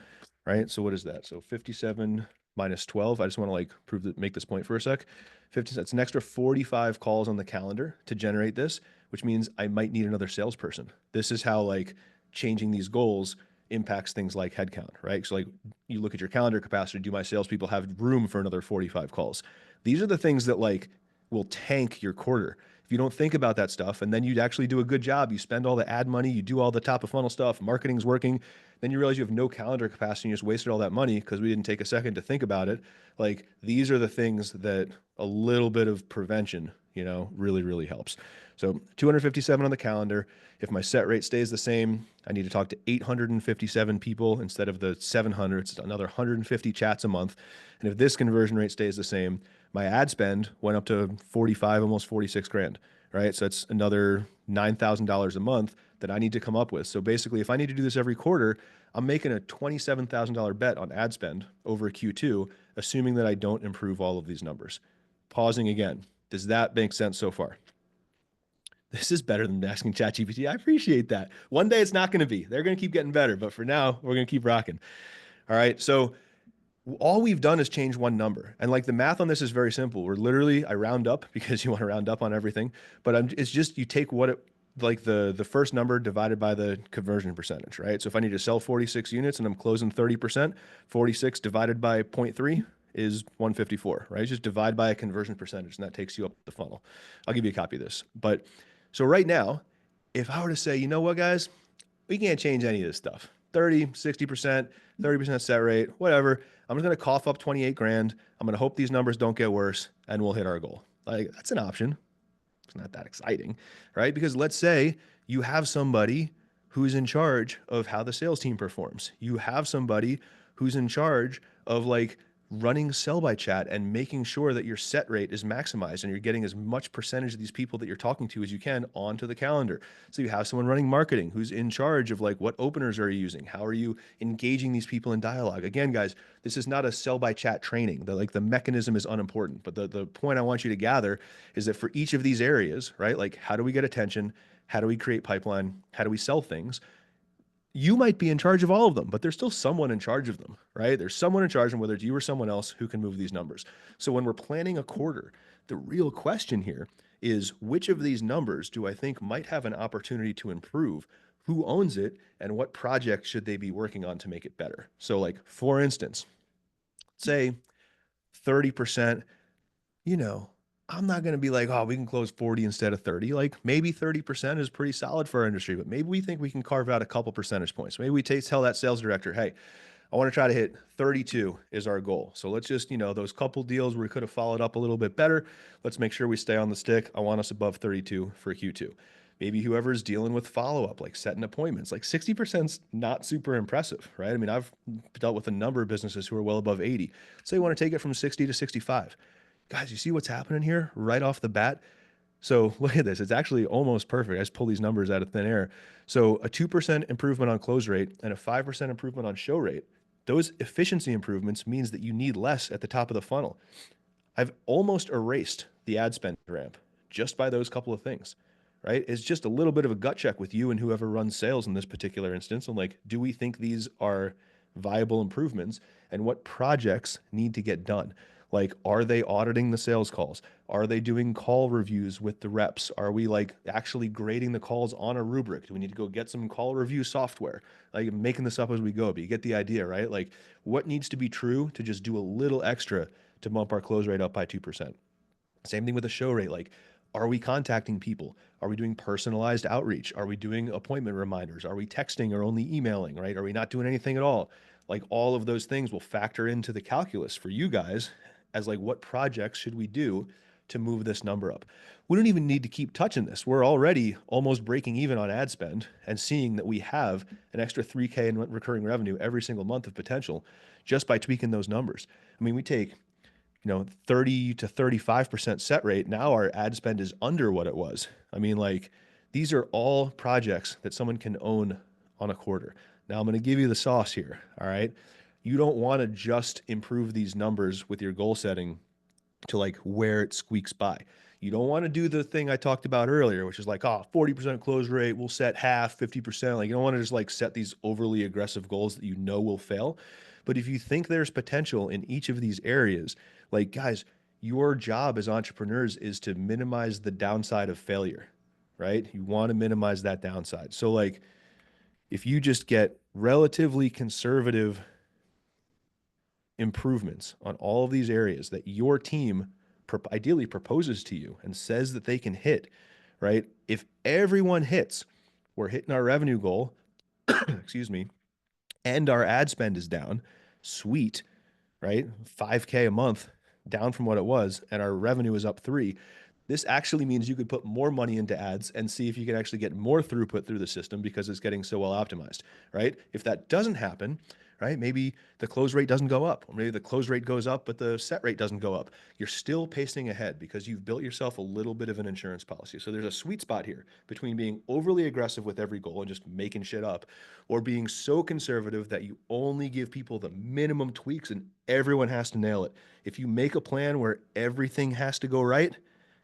Right. So what is that? So 57 minus 12. I just want to like make this point for a sec. 50, that's an extra 45 calls on the calendar to generate this, which means I might need another salesperson. This is how like changing these goals impacts things like headcount, right? So like you look at your calendar capacity, do my salespeople have room for another 45 calls? These are the things that like will tank your quarter. If you don't think about that stuff and then you'd actually do a good job, you spend all the ad money, you do all the top of funnel stuff, marketing's working, then you realize you have no calendar capacity, you just wasted all that money because we didn't take a second to think about it. Like these are the things that a little bit of prevention, you know, really, really helps. So 257 on the calendar. If my set rate stays the same, I need to talk to 857 people instead of the 700. It's another 150 chats a month. And if this conversion rate stays the same, my ad spend went up to 45, almost 46 grand, right? So that's another $9,000 a month that I need to come up with. So basically, if I need to do this every quarter, I'm making a $27,000 bet on ad spend over Q2, assuming that I don't improve all of these numbers. Pausing again. Does that make sense so far? This is better than asking ChatGPT. I appreciate that. One day it's not going to be. They're going to keep getting better, but for now, we're going to keep rocking. All right. So all we've done is change one number. And like the math on this is very simple. We're literally, I round up because you want to round up on everything, but it's just, you take what it, like the first number divided by the conversion percentage, right? So if I need to sell 46 units and I'm closing 30%, 46 divided by 0.3 is 154, right? Just divide by a conversion percentage and that takes you up the funnel. I'll give you a copy of this. But so right now, if I were to say, you know what, guys, we can't change any of this stuff. 30, 60%, 30% set rate, whatever. I'm just going to cough up 28 grand. I'm going to hope these numbers don't get worse and we'll hit our goal. Like that's an option. It's not that exciting, right? Because let's say you have somebody who's in charge of how the sales team performs. You have somebody who's in charge of like running sell by chat and making sure that your set rate is maximized and you're getting as much percentage of these people that you're talking to as you can onto the calendar. So you have someone running marketing who's in charge of like, what openers are you using? How are you engaging these people in dialogue? Again, guys, this is not a sell by chat training. The mechanism is unimportant, but the point I want you to gather is that for each of these areas, right? Like how do we get attention? How do we create pipeline? How do we sell things? You might be in charge of all of them, but there's still someone in charge of them, right? There's someone in charge, and whether it's you or someone else who can move these numbers. So when we're planning a quarter, the real question here is which of these numbers do I think might have an opportunity to improve? Who owns it? And what project should they be working on to make it better? So like, for instance, say 30%, you know, I'm not going to be like, oh, we can close 40 instead of 30. Like maybe 30% is pretty solid for our industry, but maybe we think we can carve out a couple percentage points. Maybe we tell that sales director, hey, I want to try to hit 32 is our goal. So let's just, you know, those couple deals where we could have followed up a little bit better. Let's make sure we stay on the stick. I want us above 32 for Q2. Maybe whoever's dealing with follow-up, like setting appointments, like 60% is not super impressive, right? I mean, I've dealt with a number of businesses who are well above 80. So you want to take it from 60 to 65. Guys, you see what's happening here right off the bat? So look at this. It's actually almost perfect. I just pull these numbers out of thin air. So a 2% improvement on close rate and a 5% improvement on show rate. Those efficiency improvements means that you need less at the top of the funnel. I've almost erased the ad spend ramp just by those couple of things, right? It's just a little bit of a gut check with you and whoever runs sales in this particular instance. And like, do we think these are viable improvements, and what projects need to get done? Like, are they auditing the sales calls? Are they doing call reviews with the reps? Are we like actually grading the calls on a rubric? Do we need to go get some call review software? Like, I'm making this up as we go, but you get the idea, right? Like, what needs to be true to just do a little extra to bump our close rate up by 2%? Same thing with the show rate. Like, are we contacting people? Are we doing personalized outreach? Are we doing appointment reminders? Are we texting or only emailing, right? Are we not doing anything at all? Like, all of those things will factor into the calculus for you guys as like, what projects should we do to move this number up? We don't even need to keep touching this. We're already almost breaking even on ad spend and seeing that we have an extra 3K in recurring revenue every single month of potential just by tweaking those numbers. I mean, we take 30 to 35% set rate. Now our ad spend is under what it was. I mean, like, these are all projects that someone can own on a quarter. Now I'm going to give you the sauce here. All right. You don't want to just improve these numbers with your goal setting to like where it squeaks by. You don't want to do the thing I talked about earlier, which is like, 40% close rate, we'll set half, 50%. Like, you don't want to just like set these overly aggressive goals that you know will fail. But if you think there's potential in each of these areas, like, guys, your job as entrepreneurs is to minimize the downside of failure, right? You want to minimize that downside. So like, if you just get relatively conservative improvements on all of these areas that your team ideally proposes to you and says that they can hit, right? If everyone hits, we're hitting our revenue goal, excuse me, and our ad spend is down, sweet, right? 5K a month down from what it was, and our revenue is up 3. This actually means you could put more money into ads and see if you can actually get more throughput through the system because it's getting so well optimized, right? If that doesn't happen, right, maybe the close rate doesn't go up, or maybe the close rate goes up, but the set rate doesn't go up. You're still pacing ahead because you've built yourself a little bit of an insurance policy. So there's a sweet spot here between being overly aggressive with every goal and just making shit up, or being so conservative that you only give people the minimum tweaks and everyone has to nail it. If you make a plan where everything has to go right,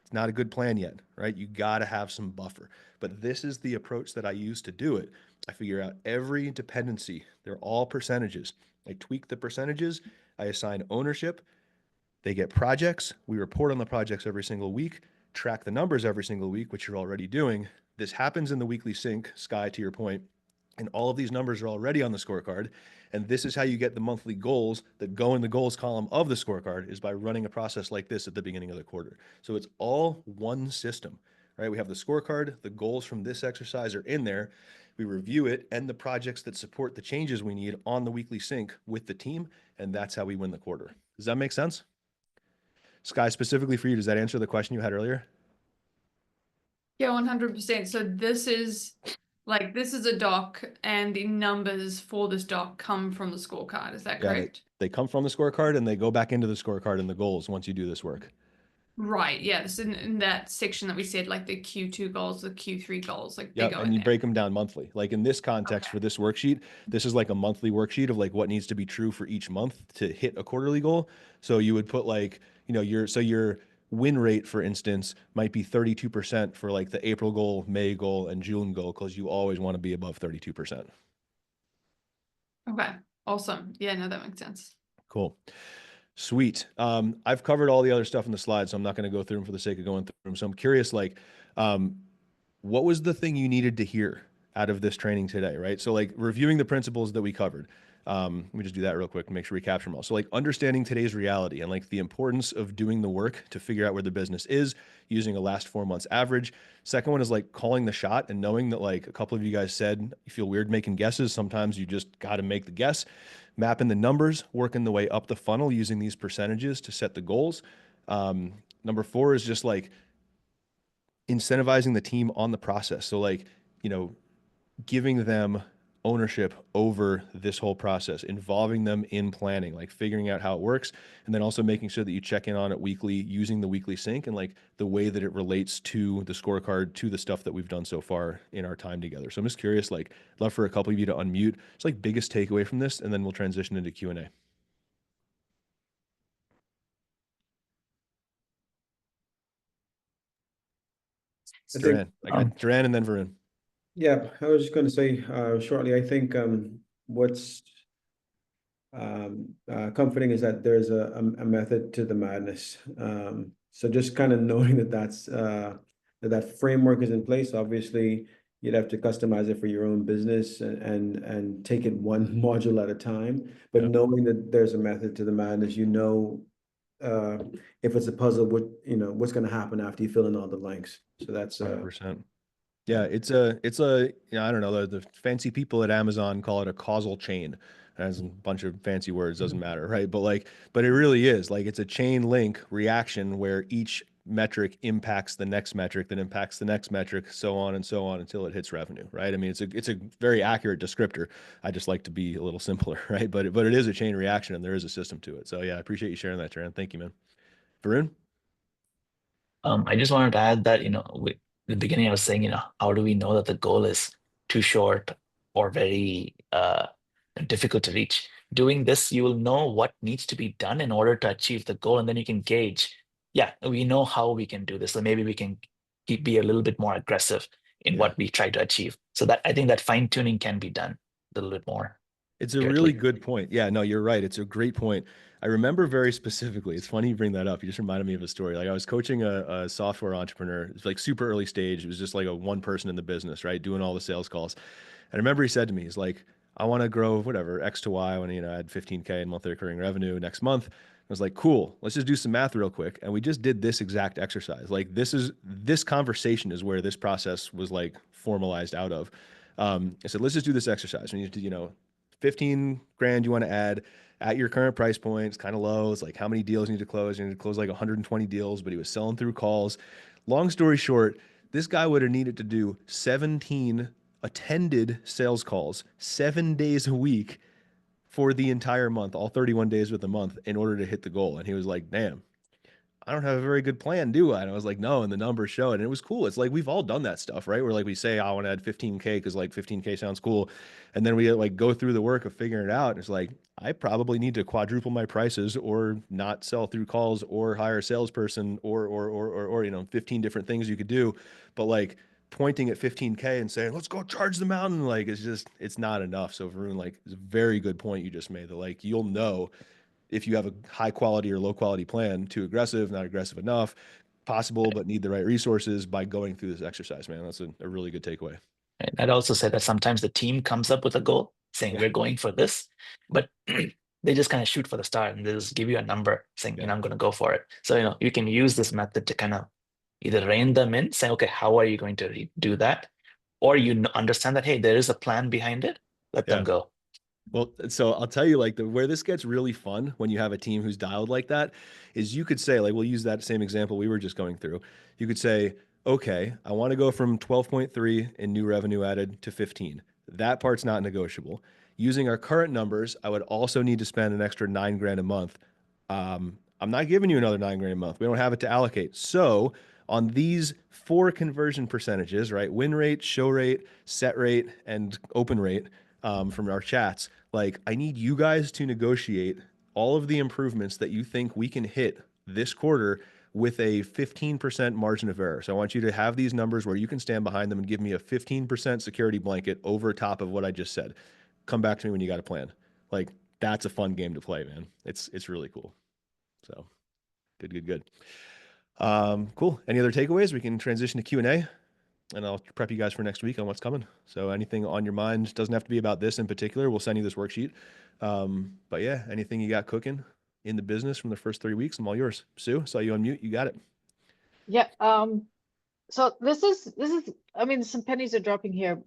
it's not a good plan yet, right? You got to have some buffer. But this is the approach that I use to do it. I figure out every dependency. They're all percentages. I tweak the percentages. I assign ownership. They get projects. We report on the projects every single week, track the numbers every single week, which you're already doing. This happens in the weekly sync, Sky, to your point. And all of these numbers are already on the scorecard. And this is how you get the monthly goals that go in the goals column of the scorecard, is by running a process like this at the beginning of the quarter. So it's all one system, right? We have the scorecard, the goals from this exercise are in there. We review it and the projects that support the changes we need on the weekly sync with the team. And that's how we win the quarter. Does that make sense? Sky, specifically for you, does that answer the question you had earlier? Yeah, 100%. So this is a doc, and the numbers for this doc come from the scorecard. Is that Yeah, correct? they come from the scorecard and they go back into the scorecard and the goals once you do this work. Right. Yeah. This in that section that we said, like the Q2 goals, the Q3 goals, like they Yeah, go and in you there. break them down monthly. Like in this context Okay. for this worksheet, this is like a monthly worksheet of like what needs to be true for each month to hit a quarterly goal. So you would put like, your win rate, for instance, might be 32% for like the April goal, May goal, and June goal, because you always want to be above 32%. Okay. Awesome. Yeah, no, that makes sense. Cool. Sweet. I've covered all the other stuff in the slides, so I'm not going to go through them for the sake of going through them. So I'm curious, like, what was the thing you needed to hear out of this training today, right? So like reviewing the principles that we covered. Let me just do that real quick to make sure we capture them all. So like understanding today's reality and like the importance of doing the work to figure out where the business is using a last 4 months average. Second one is like calling the shot and knowing that, like a couple of you guys said, you feel weird making guesses. Sometimes you just got to make the guess. Mapping the numbers, working the way up the funnel using these percentages to set the goals. Number 4 is just like incentivizing the team on the process. So like, giving them ownership over this whole process, involving them in planning, like figuring out how it works, and then also making sure that you check in on it weekly using the weekly sync and like the way that it relates to the scorecard, to the stuff that we've done so far in our time together. So I'm just curious, like, I'd love for a couple of you to unmute. It's like biggest takeaway from this, and then we'll transition into Q&A. It's I think, Duran. I got Duran and then Varun. yeah, I was just gonna say, shortly, I think, what's comforting is that there's a method to the madness. So just kind of knowing that that framework is in place. Obviously, you'd have to customize it for your own business and take it one module at a time. But Yep. knowing that there's a method to the madness, if it's a puzzle, what's going to happen after you fill in all the blanks. So that's 100%. Yeah, it's a I don't know, the fancy people at Amazon call it a causal chain. It has a bunch of fancy words, doesn't matter, right? But it really is like it's a chain link reaction where each metric impacts the next metric, that impacts the next metric, so on until it hits revenue, right? I mean, it's a very accurate descriptor. I just like to be a little simpler, right? But it is a chain reaction and there is a system to it. So yeah, I appreciate you sharing that, Taran. Thank you, man. Varun? I just wanted to add that, the beginning I was saying, how do we know that the goal is too short or very difficult to reach? Doing this, you will know what needs to be done in order to achieve the goal, and then you can gauge, yeah, we know how we can do this. So maybe we can be a little bit more aggressive in what we try to achieve. So that I think that fine-tuning can be done a little bit more. It's a really good point. Yeah, no, you're right. It's a great point. I remember very specifically. It's funny you bring that up. You just reminded me of a story. Like I was coaching a software entrepreneur. It was like super early stage. It was just like a one person in the business, right? Doing all the sales calls. And I remember he said to me, he's like, I want to grow whatever X to Y when, I had 15K in monthly recurring revenue next month. I was like, cool, let's just do some math real quick. And we just did this exact exercise. Like this conversation is where this process was like formalized out of. I said, let's just do this exercise. We need to, 15 grand you want to add at your current price point. It's kind of low. It's like how many deals you need to close. You need to close like 120 deals, but he was selling through calls. Long story short, this guy would have needed to do 17 attended sales calls 7 days a week for the entire month, all 31 days of the month, in order to hit the goal. And he was like, damn, I don't have a very good plan, do I? And I was like, no, and the numbers show it. And it was cool. It's like we've all done that stuff, right? Where like we say, I want to add 15K because like 15K sounds cool. And then we like go through the work of figuring it out. And it's like, I probably need to quadruple my prices or not sell through calls or hire a salesperson or 15 different things you could do. But like pointing at 15K and saying, let's go charge the mountain, like it's not enough. So Varun, like it's a very good point you just made that like you'll know if you have a high quality or low quality plan, too aggressive, not aggressive enough, possible, but need the right resources by going through this exercise, man. That's a really good takeaway. And I'd also say that sometimes the team comes up with a goal saying we're going for this, but they just kind of shoot for the start and they just give you a number saying, I'm going to go for it. So, you can use this method to kind of either rein them in, say, okay, how are you going to do that? Or understand that, hey, there is a plan behind it, let them go. Well, so I'll tell you, like where this gets really fun when you have a team who's dialed like that is you could say, like, we'll use that same example we were just going through. You could say, okay, I want to go from 12.3 in new revenue added to 15. That part's not negotiable. Using our current numbers, I would also need to spend an extra 9 grand a month. I'm not giving you another 9 grand a month. We don't have it to allocate. So on these 4 conversion percentages, right? Win rate, show rate, set rate, and open rate from our chats. Like, I need you guys to negotiate all of the improvements that you think we can hit this quarter with a 15% margin of error. So I want you to have these numbers where you can stand behind them and give me a 15% security blanket over top of what I just said. Come back to me when you got a plan. Like, that's a fun game to play, man. It's really cool. So good. Cool. Any other takeaways? We can transition to Q&A. And I'll prep you guys for next week on what's coming. So anything on your mind, doesn't have to be about this in particular. We'll send you this worksheet. But yeah, anything you got cooking in the business from the first 3 weeks, I'm all yours. Sue, saw you on mute. You got it. Yeah. So this is, I mean, some pennies are dropping here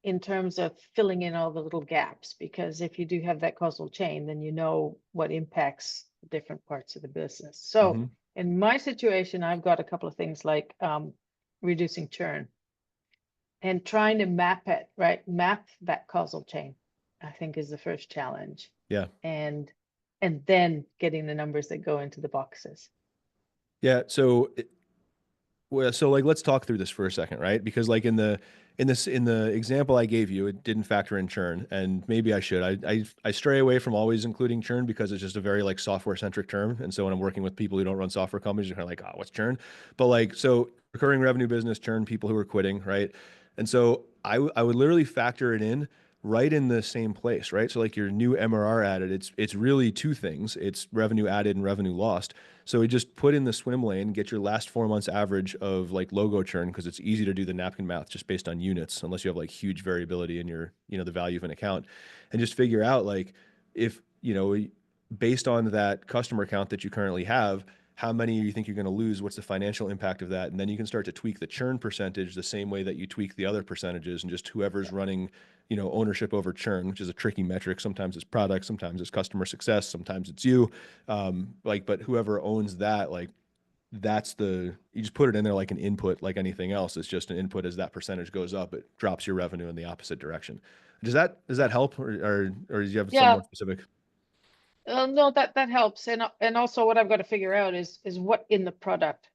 in terms of filling in all the little gaps, because if you do have that causal chain, then you know what impacts different parts of the business. So in my situation, I've got a couple of things like reducing churn and trying to map it, right? Map that causal chain, I think, is the first challenge. Yeah. And then getting the numbers that go into the boxes. Yeah. So Well, so like let's talk through this for a second, right? Because like in the example I gave you, it didn't factor in churn, and maybe I should. I stray away from always including churn because it's just a very like software centric term, and so when I'm working with people who don't run software companies, they're kind of like, oh, what's churn? But like so recurring revenue business churn, people who are quitting, right? And so I would literally factor it in right in the same place, right? So like your new MRR added, it's really two things. It's revenue added and revenue lost. So we just put in the swim lane, get your last 4 months average of like logo churn, because it's easy to do the napkin math just based on units, unless you have like huge variability in your, the value of an account, and just figure out like if, based on that customer count that you currently have, how many you think you're going to lose, what's the financial impact of that, and then you can start to tweak the churn percentage the same way that you tweak the other percentages, and just whoever's running, ownership over churn, which is a tricky metric. Sometimes it's product, sometimes it's customer success, sometimes it's you, but whoever owns that, like you just put it in there like an input, like anything else. It's just an input. As that percentage goes up, it drops your revenue in the opposite direction. Does that help, or do you have some Yeah. more specific? No, that helps. And also what I've got to figure out is what in the product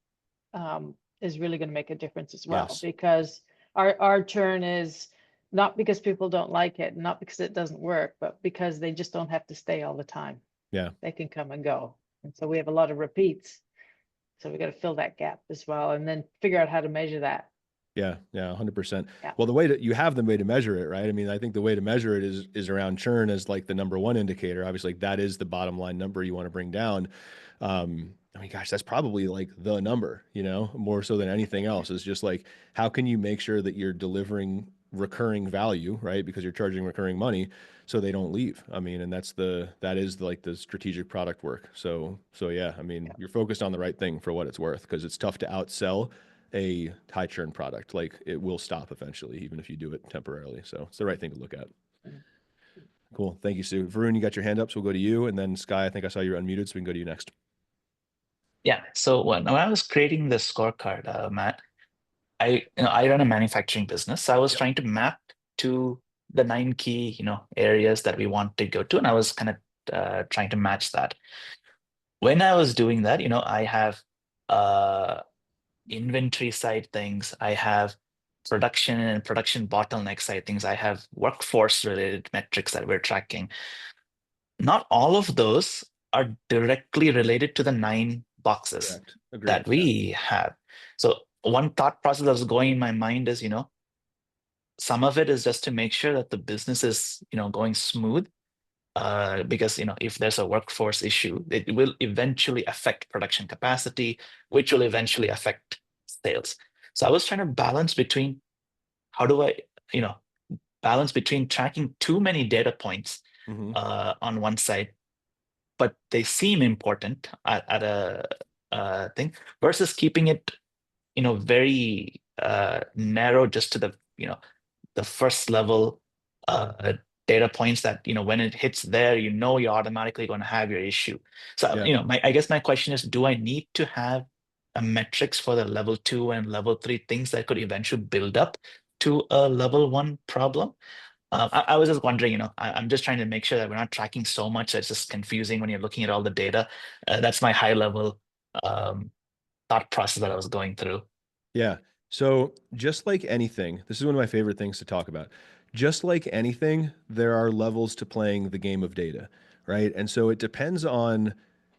is really going to make a difference as well. Yes. Because our churn is not because people don't like it, not because it doesn't work, but because they just don't have to stay all the time. Yeah. They can come and go. And so we have a lot of repeats. So we got to fill that gap as well, and then figure out how to measure that. Yeah, 100%. Yeah. Well, the way you have the way to measure it, right? I mean, I think the way to measure it is around churn as like the number one indicator. Obviously, like, that is the bottom line number you want to bring down. I mean, gosh, that's probably like the number, more so than anything else. Is just like, how can you make sure that you're delivering recurring value, right? Because you're charging recurring money, so they don't leave. I mean, and that is like the strategic product work. So yeah, I mean, you're focused on the right thing for what it's worth, because it's tough to outsell a high churn product. Like, it will stop eventually, even if you do it temporarily. So it's the right thing to look at. Cool. Thank you, Sue. Varun, you got your hand up, so we'll go to you. And then Sky, I think I saw you unmuted, so we can go to you next. Yeah. So when I was creating the scorecard, Matt, I run a manufacturing business. So I was trying to map to the 9 key, areas that we want to go to. And I was kind of trying to match that. When I was doing that, I have inventory side things, I have production and production bottleneck side things, I have workforce related metrics that we're tracking. Not all of those are directly related to the 9 boxes Correct. Agreed. that we have. So one thought process that was going in my mind is, some of it is just to make sure that the business is, going smooth. Because if there's a workforce issue, it will eventually affect production capacity, which will eventually affect sales. So I was trying to balance between how do I, balance between tracking too many data points on one side, but they seem important at a thing, versus keeping it, very narrow, just to the first level data points that, when it hits there, you're automatically going to have your issue. So, I guess my question is, do I need to have a metrics for the level 2 and level 3 things that could eventually build up to a level 1 problem? I was just wondering, I'm just trying to make sure that we're not tracking so much that's just confusing when you're looking at all the data. That's my high level thought process that I was going through. Yeah. So just like anything, this is one of my favorite things to talk about. Just like anything, there are levels to playing the game of data, right? And so it depends on,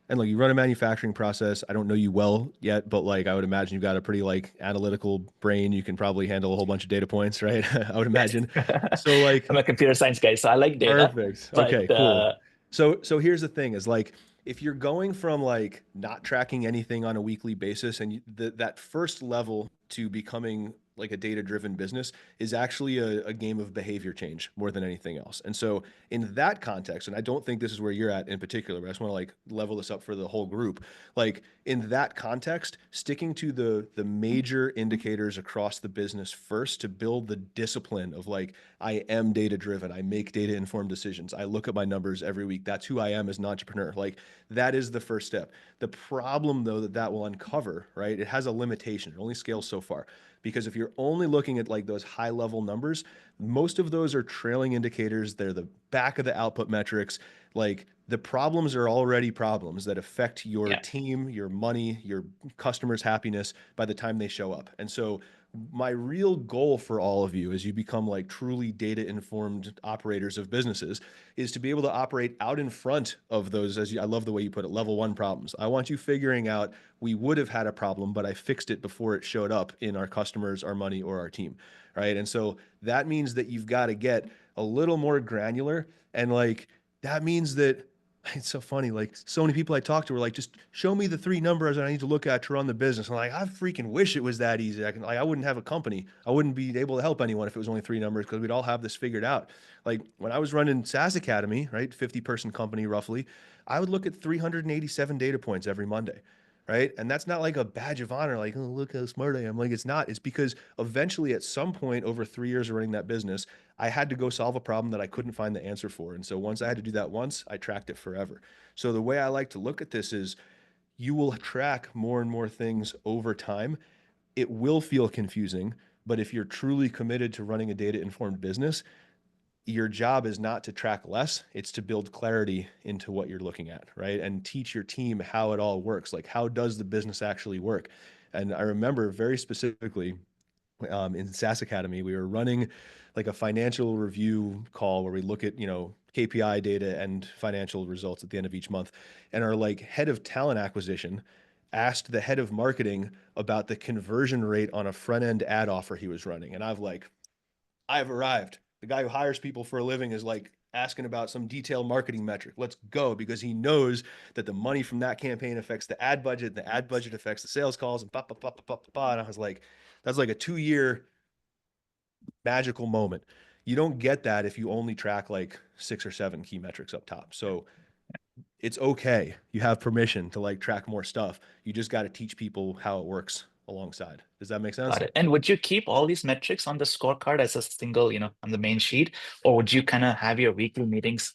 and like, you run a manufacturing process. I don't know you well yet, but like, I would imagine you've got a pretty like analytical brain. You can probably handle a whole bunch of data points, right? I would imagine. So like, I'm a computer science guy, so I like data. Perfect. But, okay, cool. So here's the thing is like, if you're going from like not tracking anything on a weekly basis, and that first level to becoming like a data-driven business is actually a game of behavior change more than anything else. And so in that context, and I don't think this is where you're at in particular, but I just want to like level this up for the whole group. Like, in that context, sticking to the major indicators across the business first to build the discipline of like, I am data-driven, I make data-informed decisions, I look at my numbers every week, that's who I am as an entrepreneur. Like, that is the first step. The problem though that will uncover, right? It has a limitation. It only scales so far. Because if you're only looking at like those high level numbers, most of those are trailing indicators. They're the back of the output metrics. Like, the problems are already problems that affect your Yeah. team, your money, your customers' happiness by the time they show up. And so my real goal for all of you as you become like truly data informed operators of businesses is to be able to operate out in front of those, I love the way you put it, level one problems. I want you figuring out, we would have had a problem, but I fixed it before it showed up in our customers, our money, or our team. Right. And so that means that you've got to get a little more granular. And like, that means that it's so funny. Like, so many people I talk to were like, just show me the 3 numbers that I need to look at to run the business. I'm like, I freaking wish it was that easy. I wouldn't have a company. I wouldn't be able to help anyone if it was only 3 numbers, because we'd all have this figured out. Like when I was running SaaS Academy, right, 50-person company roughly, I would look at 387 data points every Monday. Right. And that's not like a badge of honor, like, oh, look how smart I am. Like, it's not. It's because eventually at some point over 3 years of running that business, I had to go solve a problem that I couldn't find the answer for. And so once I had to do that once, I tracked it forever. So the way I like to look at this is you will track more and more things over time. It will feel confusing, but if you're truly committed to running a data informed business, your job is not to track less, it's to build clarity into what you're looking at, right? And teach your team how it all works. Like, how does the business actually work? And I remember very specifically in SaaS Academy, we were running like a financial review call where we look at, KPI data and financial results at the end of each month. And our like head of talent acquisition asked the head of marketing about the conversion rate on a front end ad offer he was running. And I've arrived. The guy who hires people for a living is like asking about some detailed marketing metric. Let's go, because he knows that the money from that campaign affects the ad budget. The ad budget affects the sales calls and And I was like, that's like a 2-year magical moment. You don't get that if you only track like 6 or 7 key metrics up top. So it's okay. You have permission to like track more stuff. You just got to teach people how it works alongside. Does that make sense? Got it. And would you keep all these metrics on the scorecard as a single, on the main sheet, or would you kind of have your weekly meetings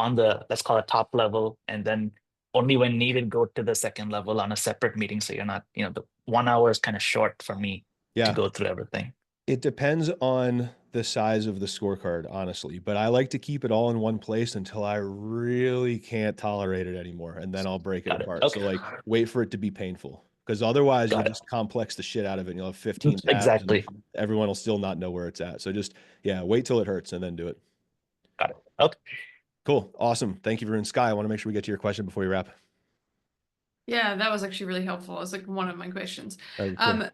on the, let's call it top level, and then only when needed go to the second level on a separate meeting, so you're not, the 1 hour is kind of short for me to go through everything? It depends on the size of the scorecard, honestly, but I like to keep it all in one place until I really can't tolerate it anymore, and then I'll break it Got it. apart. Okay. So like, wait for it to be painful, because otherwise you'll Got it. just complex the shit out of it, and you'll have 15 tabs, and Exactly. everyone will still not know where it's at. So just, wait till it hurts and then do it. Got it. Okay. Cool. Awesome. Thank you for Sky. I want to make sure we get to your question before we wrap. Yeah, that was actually really helpful. It was like one of my questions. All right, cool.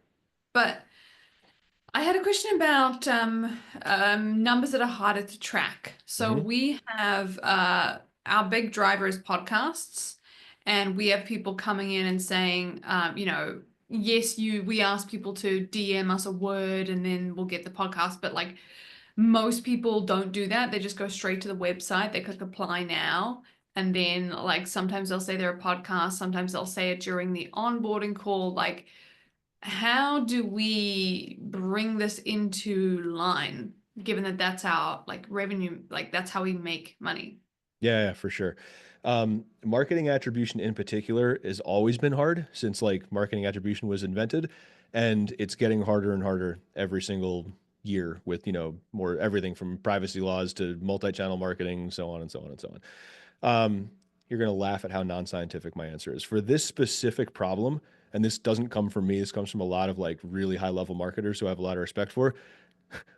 But I had a question about numbers that are harder to track. So we have our big driver is podcasts, and we have people coming in and saying, yes, we ask people to DM us a word and then we'll get the podcast, but like most people don't do that. They just go straight to the website, they click apply now. And then like sometimes they'll say they're a podcast, sometimes they'll say it during the onboarding call. Like, how do we bring this into line, given that that's our like revenue, like that's how we make money? Yeah, for sure. Marketing attribution in particular has always been hard since like marketing attribution was invented, and it's getting harder and harder every single year with, more everything from privacy laws to multi-channel marketing, so on and so on and so on. You're going to laugh at how non-scientific my answer is for this specific problem. And this doesn't come from me. This comes from a lot of like really high level marketers who I have a lot of respect for.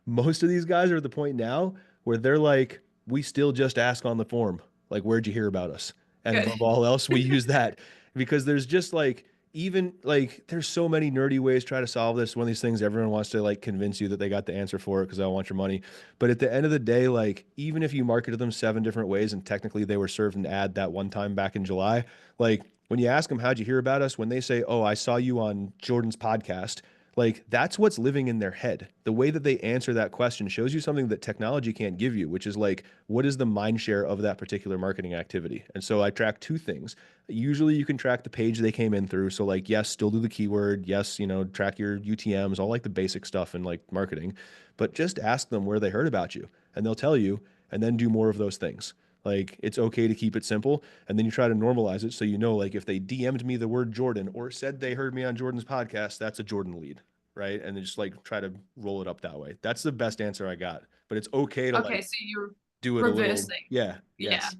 Most of these guys are at the point now where they're like, we still just ask on the form, like, where'd you hear about us? And above all else, we use that, because there's just like, even like, there's so many nerdy ways to try to solve this. One of these things everyone wants to like convince you that they got the answer for it because I want your money. But at the end of the day, like, even if you marketed them 7 different ways and technically they were served an ad that one time back in July, like, when you ask them, how'd you hear about us? When they say, oh, I saw you on Jordan's podcast, like, that's what's living in their head. The way that they answer that question shows you something that technology can't give you, which is like, what is the mind share of that particular marketing activity? And so I track 2 things. Usually you can track the page they came in through. So like, yes, still do the keyword. Yes, track your UTMs, all like the basic stuff in like marketing, but just ask them where they heard about you and they'll tell you, and then do more of those things. Like, it's okay to keep it simple. And then you try to normalize it. So, like, if they DM'd me the word Jordan or said they heard me on Jordan's podcast, that's a Jordan lead. Right. And then just like try to roll it up that way. That's the best answer I got. But it's okay to Okay, so you're do it reversing. a little. Yeah. Yes.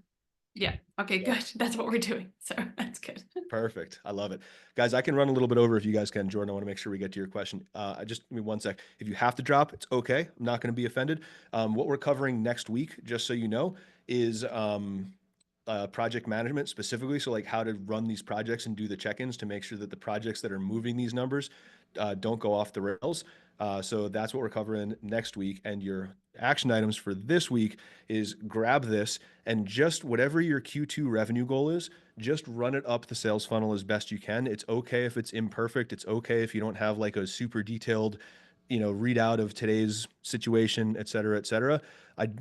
Yeah. Okay, good. That's what we're doing. So that's good. Perfect. I love it. Guys, I can run a little bit over if you guys can. Jordan, I want to make sure we get to your question. Just give me one sec. If you have to drop, it's okay. I'm not going to be offended. What we're covering next week, just so you know, is project management specifically. So like how to run these projects and do the check-ins to make sure that the projects that are moving these numbers don't go off the rails. So that's what we're covering next week. And your action items for this week is grab this and just whatever your Q2 revenue goal is, just run it up the sales funnel as best you can. It's okay if it's imperfect. It's okay if you don't have like a super detailed, readout of today's situation, et cetera, et cetera.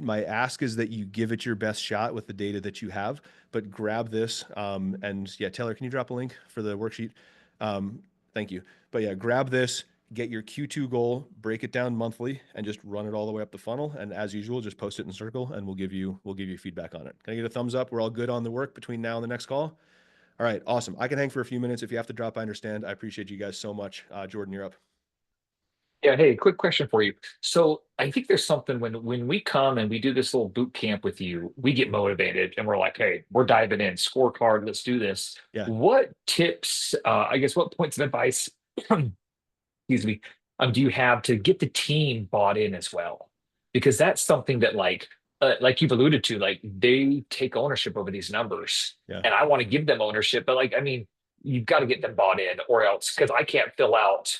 My ask is that you give it your best shot with the data that you have, but grab this. And yeah, Taylor, can you drop a link for the worksheet? Thank you. But yeah, grab this, get your Q2 goal, break it down monthly, and just run it all the way up the funnel. And as usual, just post it in Circle, and we'll give you feedback on it. Can I get a thumbs up? We're all good on the work between now and the next call. All right, awesome. I can hang for a few minutes. If you have to drop, I understand. I appreciate you guys so much. Jordan, you're up. Yeah, hey, quick question for you. So I think there's something when we come and we do this little boot camp with you, we get motivated and we're like, hey, we're diving in, scorecard, let's do this. Yeah. What tips, I guess, what points of advice, excuse me, do you have to get the team bought in as well? Because that's something that like you've alluded to, like they take ownership over these numbers, Yeah. and I want to give them ownership, but like, I mean, you've got to get them bought in, or else because I can't fill out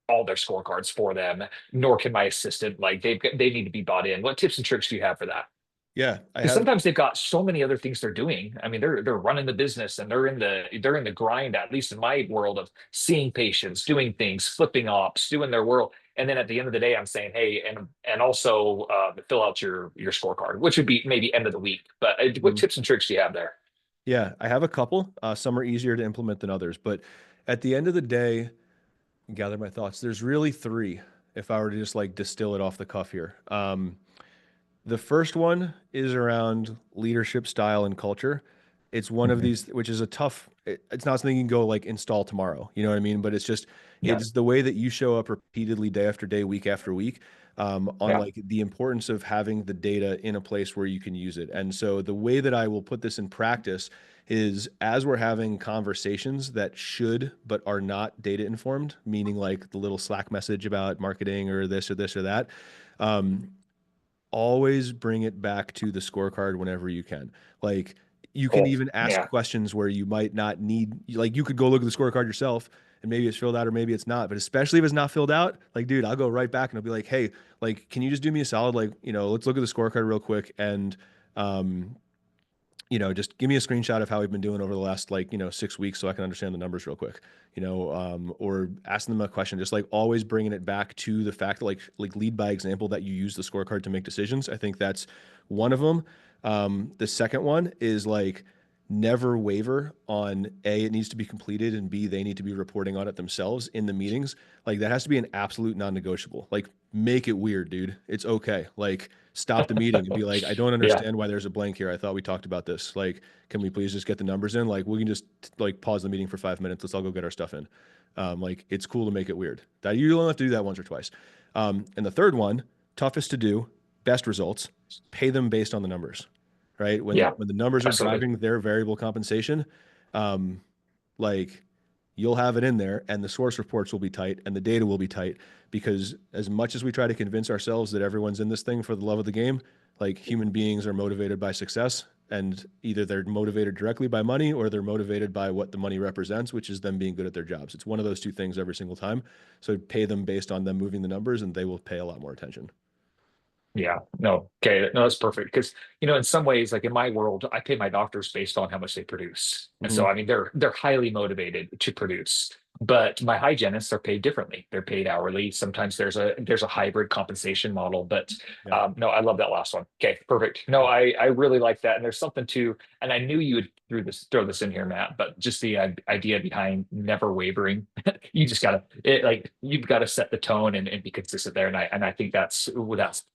all their scorecards for them, nor can my assistant. Like they need to be bought in. What tips and tricks do you have for that? Yeah, I Because have. sometimes they've got so many other things they're doing. I mean, they're running the business and they're in the grind, at least in my world, of seeing patients, doing things, flipping ops, doing their world. And then at the end of the day, I'm saying, hey, and also fill out your scorecard, which would be maybe end of the week. But what tips and tricks do you have there? Yeah, I have a couple. Some are easier to implement than others, but at the end of the day, gather my thoughts. There's really three, if I were to just like distill it off the cuff here. The first one is around leadership style and culture. It's one of these, which is a tough, it's not something you can go like install tomorrow. You know what I mean? But it's just, Yeah. it's the way that you show up repeatedly day after day, week after week, on Yeah. like the importance of having the data in a place where you can use it. And so the way that I will put this in practice is as we're having conversations that should, but are not data informed, meaning like the little Slack message about marketing or this or this or that. Always bring it back to the scorecard whenever you can. Like you can Cool. even ask Yeah. questions where you might not need, like you could go look at the scorecard yourself and maybe it's filled out or maybe it's not, but especially if it's not filled out, like, dude, I'll go right back and I'll be like, hey, like, can you just do me a solid? Like, let's look at the scorecard real quick. And, just give me a screenshot of how we've been doing over the last 6 weeks so I can understand the numbers real quick, or asking them a question, just like always bringing it back to the fact that like lead by example, that you use the scorecard to make decisions. I think that's one of them. The second one is like never waver on A, it needs to be completed, and B, they need to be reporting on it themselves in the meetings. Like that has to be an absolute non-negotiable. Like make it weird, dude. It's okay. Like stop the meeting and be like, I don't understand why there's a blank here. I thought we talked about this. Like, can we please just get the numbers in? Like, we can just like pause the meeting for 5 minutes. Let's all go get our stuff in. Like, it's cool to make it weird. That you only have to do that once or twice. And the third one, toughest to do, best results, pay them based on the numbers, right? When the numbers are Absolutely. driving their variable compensation, like you'll have it in there and the source reports will be tight and the data will be tight, because as much as we try to convince ourselves that everyone's in this thing for the love of the game, like human beings are motivated by success, and either they're motivated directly by money or they're motivated by what the money represents, which is them being good at their jobs. It's one of those two things every single time. So pay them based on them moving the numbers and they will pay a lot more attention. Yeah, no, okay, no, that's perfect. Because in some ways, like in my world, I pay my doctors based on how much they produce, and so I mean they're highly motivated to produce. But my hygienists are paid differently. They're paid hourly. Sometimes there's a hybrid compensation model. But Yeah. no, I love that last one. Okay, perfect. No, I really like that. And there's something to, and I knew you would throw this in here, Matt. But just the idea behind never wavering. You just you've got to set the tone and be consistent there. And I think that's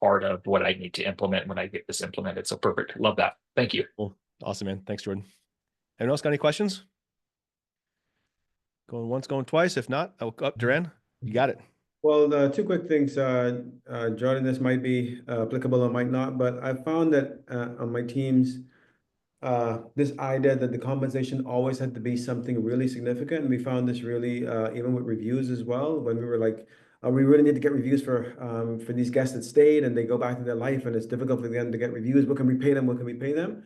part of what I need to implement when I get this implemented. So perfect. Love that. Thank you. Cool. Awesome, man. Thanks, Jordan. Anyone else got any questions? Going once, going twice. If not, I'll up. Duran, you got it. Well, two quick things, Jordan, this might be applicable or might not, but I found that on my teams, this idea that the compensation always had to be something really significant. And we found this really, even with reviews as well, when we were like, we really need to get reviews for these guests that stayed and they go back to their life and it's difficult for them to get reviews. What can we pay them? What can we pay them?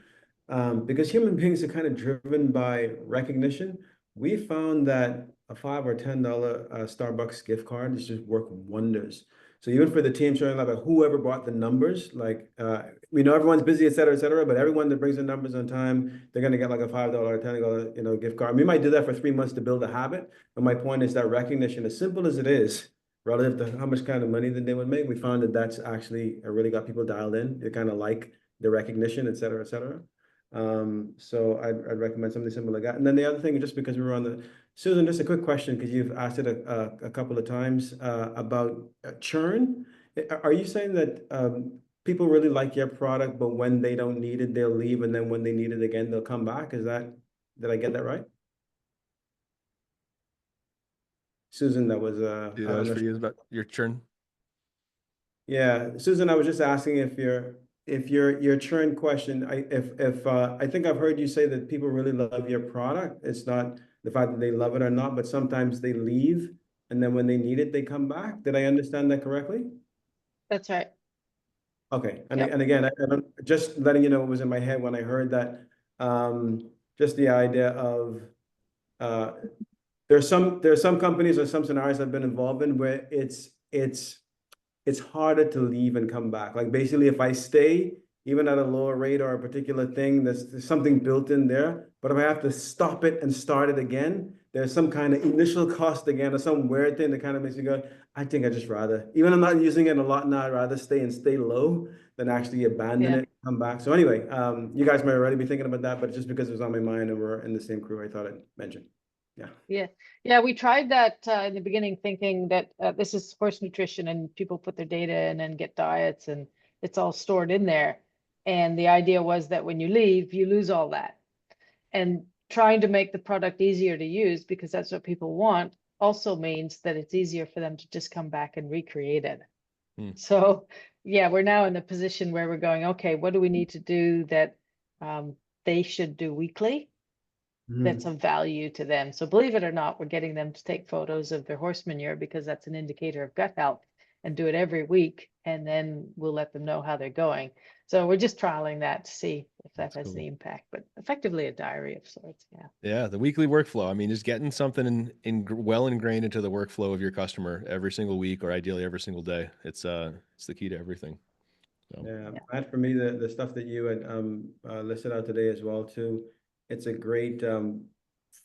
Because human beings are kind of driven by recognition. We found that a $5 or $10 Starbucks gift card is just work wonders. So even for the team showing up, whoever brought the numbers, like we know everyone's busy, et cetera, but everyone that brings the numbers on time, they're gonna get like a $5 or $10, gift card. We might do that for 3 months to build a habit. But my point is that recognition, as simple as it is, relative to how much kind of money that they would make, we found that that's actually really got people dialed in. They kind of like the recognition, et cetera, et cetera. So I'd recommend something similar like that. And then the other thing, just because we were on the, Susan, just a quick question, because you've asked it a couple of times about churn. Are you saying that people really like your product, but when they don't need it, they'll leave, and then when they need it again, they'll come back? Did I get that right? Susan, that was Yeah, that was for you about your churn. Yeah, Susan, I was just asking if your churn question, I think I've heard you say that people really love your product. It's not the fact that they love it or not, but sometimes they leave and then when they need it, they come back. Did I understand that correctly? That's right. Okay, Yep. and again, I'm just letting you know what was in my head when I heard that. Just the idea of there's some companies or some scenarios I've been involved in where it's harder to leave and come back. Like basically, if I stay, even at a lower rate or a particular thing, there's something built in there. But if I have to stop it and start it again, there's some kind of initial cost again, or some weird thing that kind of makes you go, I think I just rather, even I'm not using it a lot now, I'd rather stay low than actually abandon Yeah. it, come back. So anyway, you guys might already be thinking about that, but just because it was on my mind and we're in the same crew, I thought I'd mention. Yeah. Yeah, we tried that in the beginning, thinking that this is horse nutrition and people put their data in and get diets and it's all stored in there. And the idea was that when you leave, you lose all that. And trying to make the product easier to use, because that's what people want, also means that it's easier for them to just come back and recreate it. So yeah, we're now in the position where we're going, okay, what do we need to do that they should do weekly? That's of value to them. So believe it or not, we're getting them to take photos of their horse manure because that's an indicator of gut health, and do it every week. And then we'll let them know how they're going. So we're just trialing that to see if that has the impact, but effectively a diary of sorts. Yeah. Yeah, the weekly workflow. I mean, just getting something well ingrained into the workflow of your customer every single week, or ideally every single day. It's the key to everything. So. Yeah, Matt, for me, the stuff that you had listed out today as well too, it's a great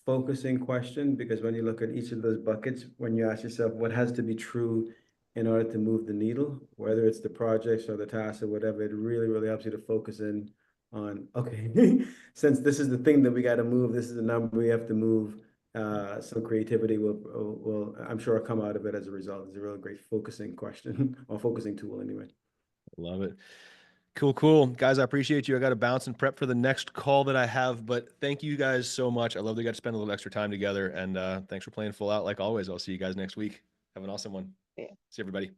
focusing question, because when you look at each of those buckets, when you ask yourself what has to be true in order to move the needle, whether it's the projects or the tasks or whatever, it really, really helps you to focus in on, okay, since this is the thing that we got to move, this is the number we have to move, some creativity will, I'm sure, come out of it as a result. It's a really great focusing question or focusing tool anyway. Love it. Cool. Guys, I appreciate you. I got to bounce and prep for the next call that I have, but thank you guys so much. I love that we got to spend a little extra time together, and thanks for playing full out like always. I'll see you guys next week. Have an awesome one. Yeah. See everybody.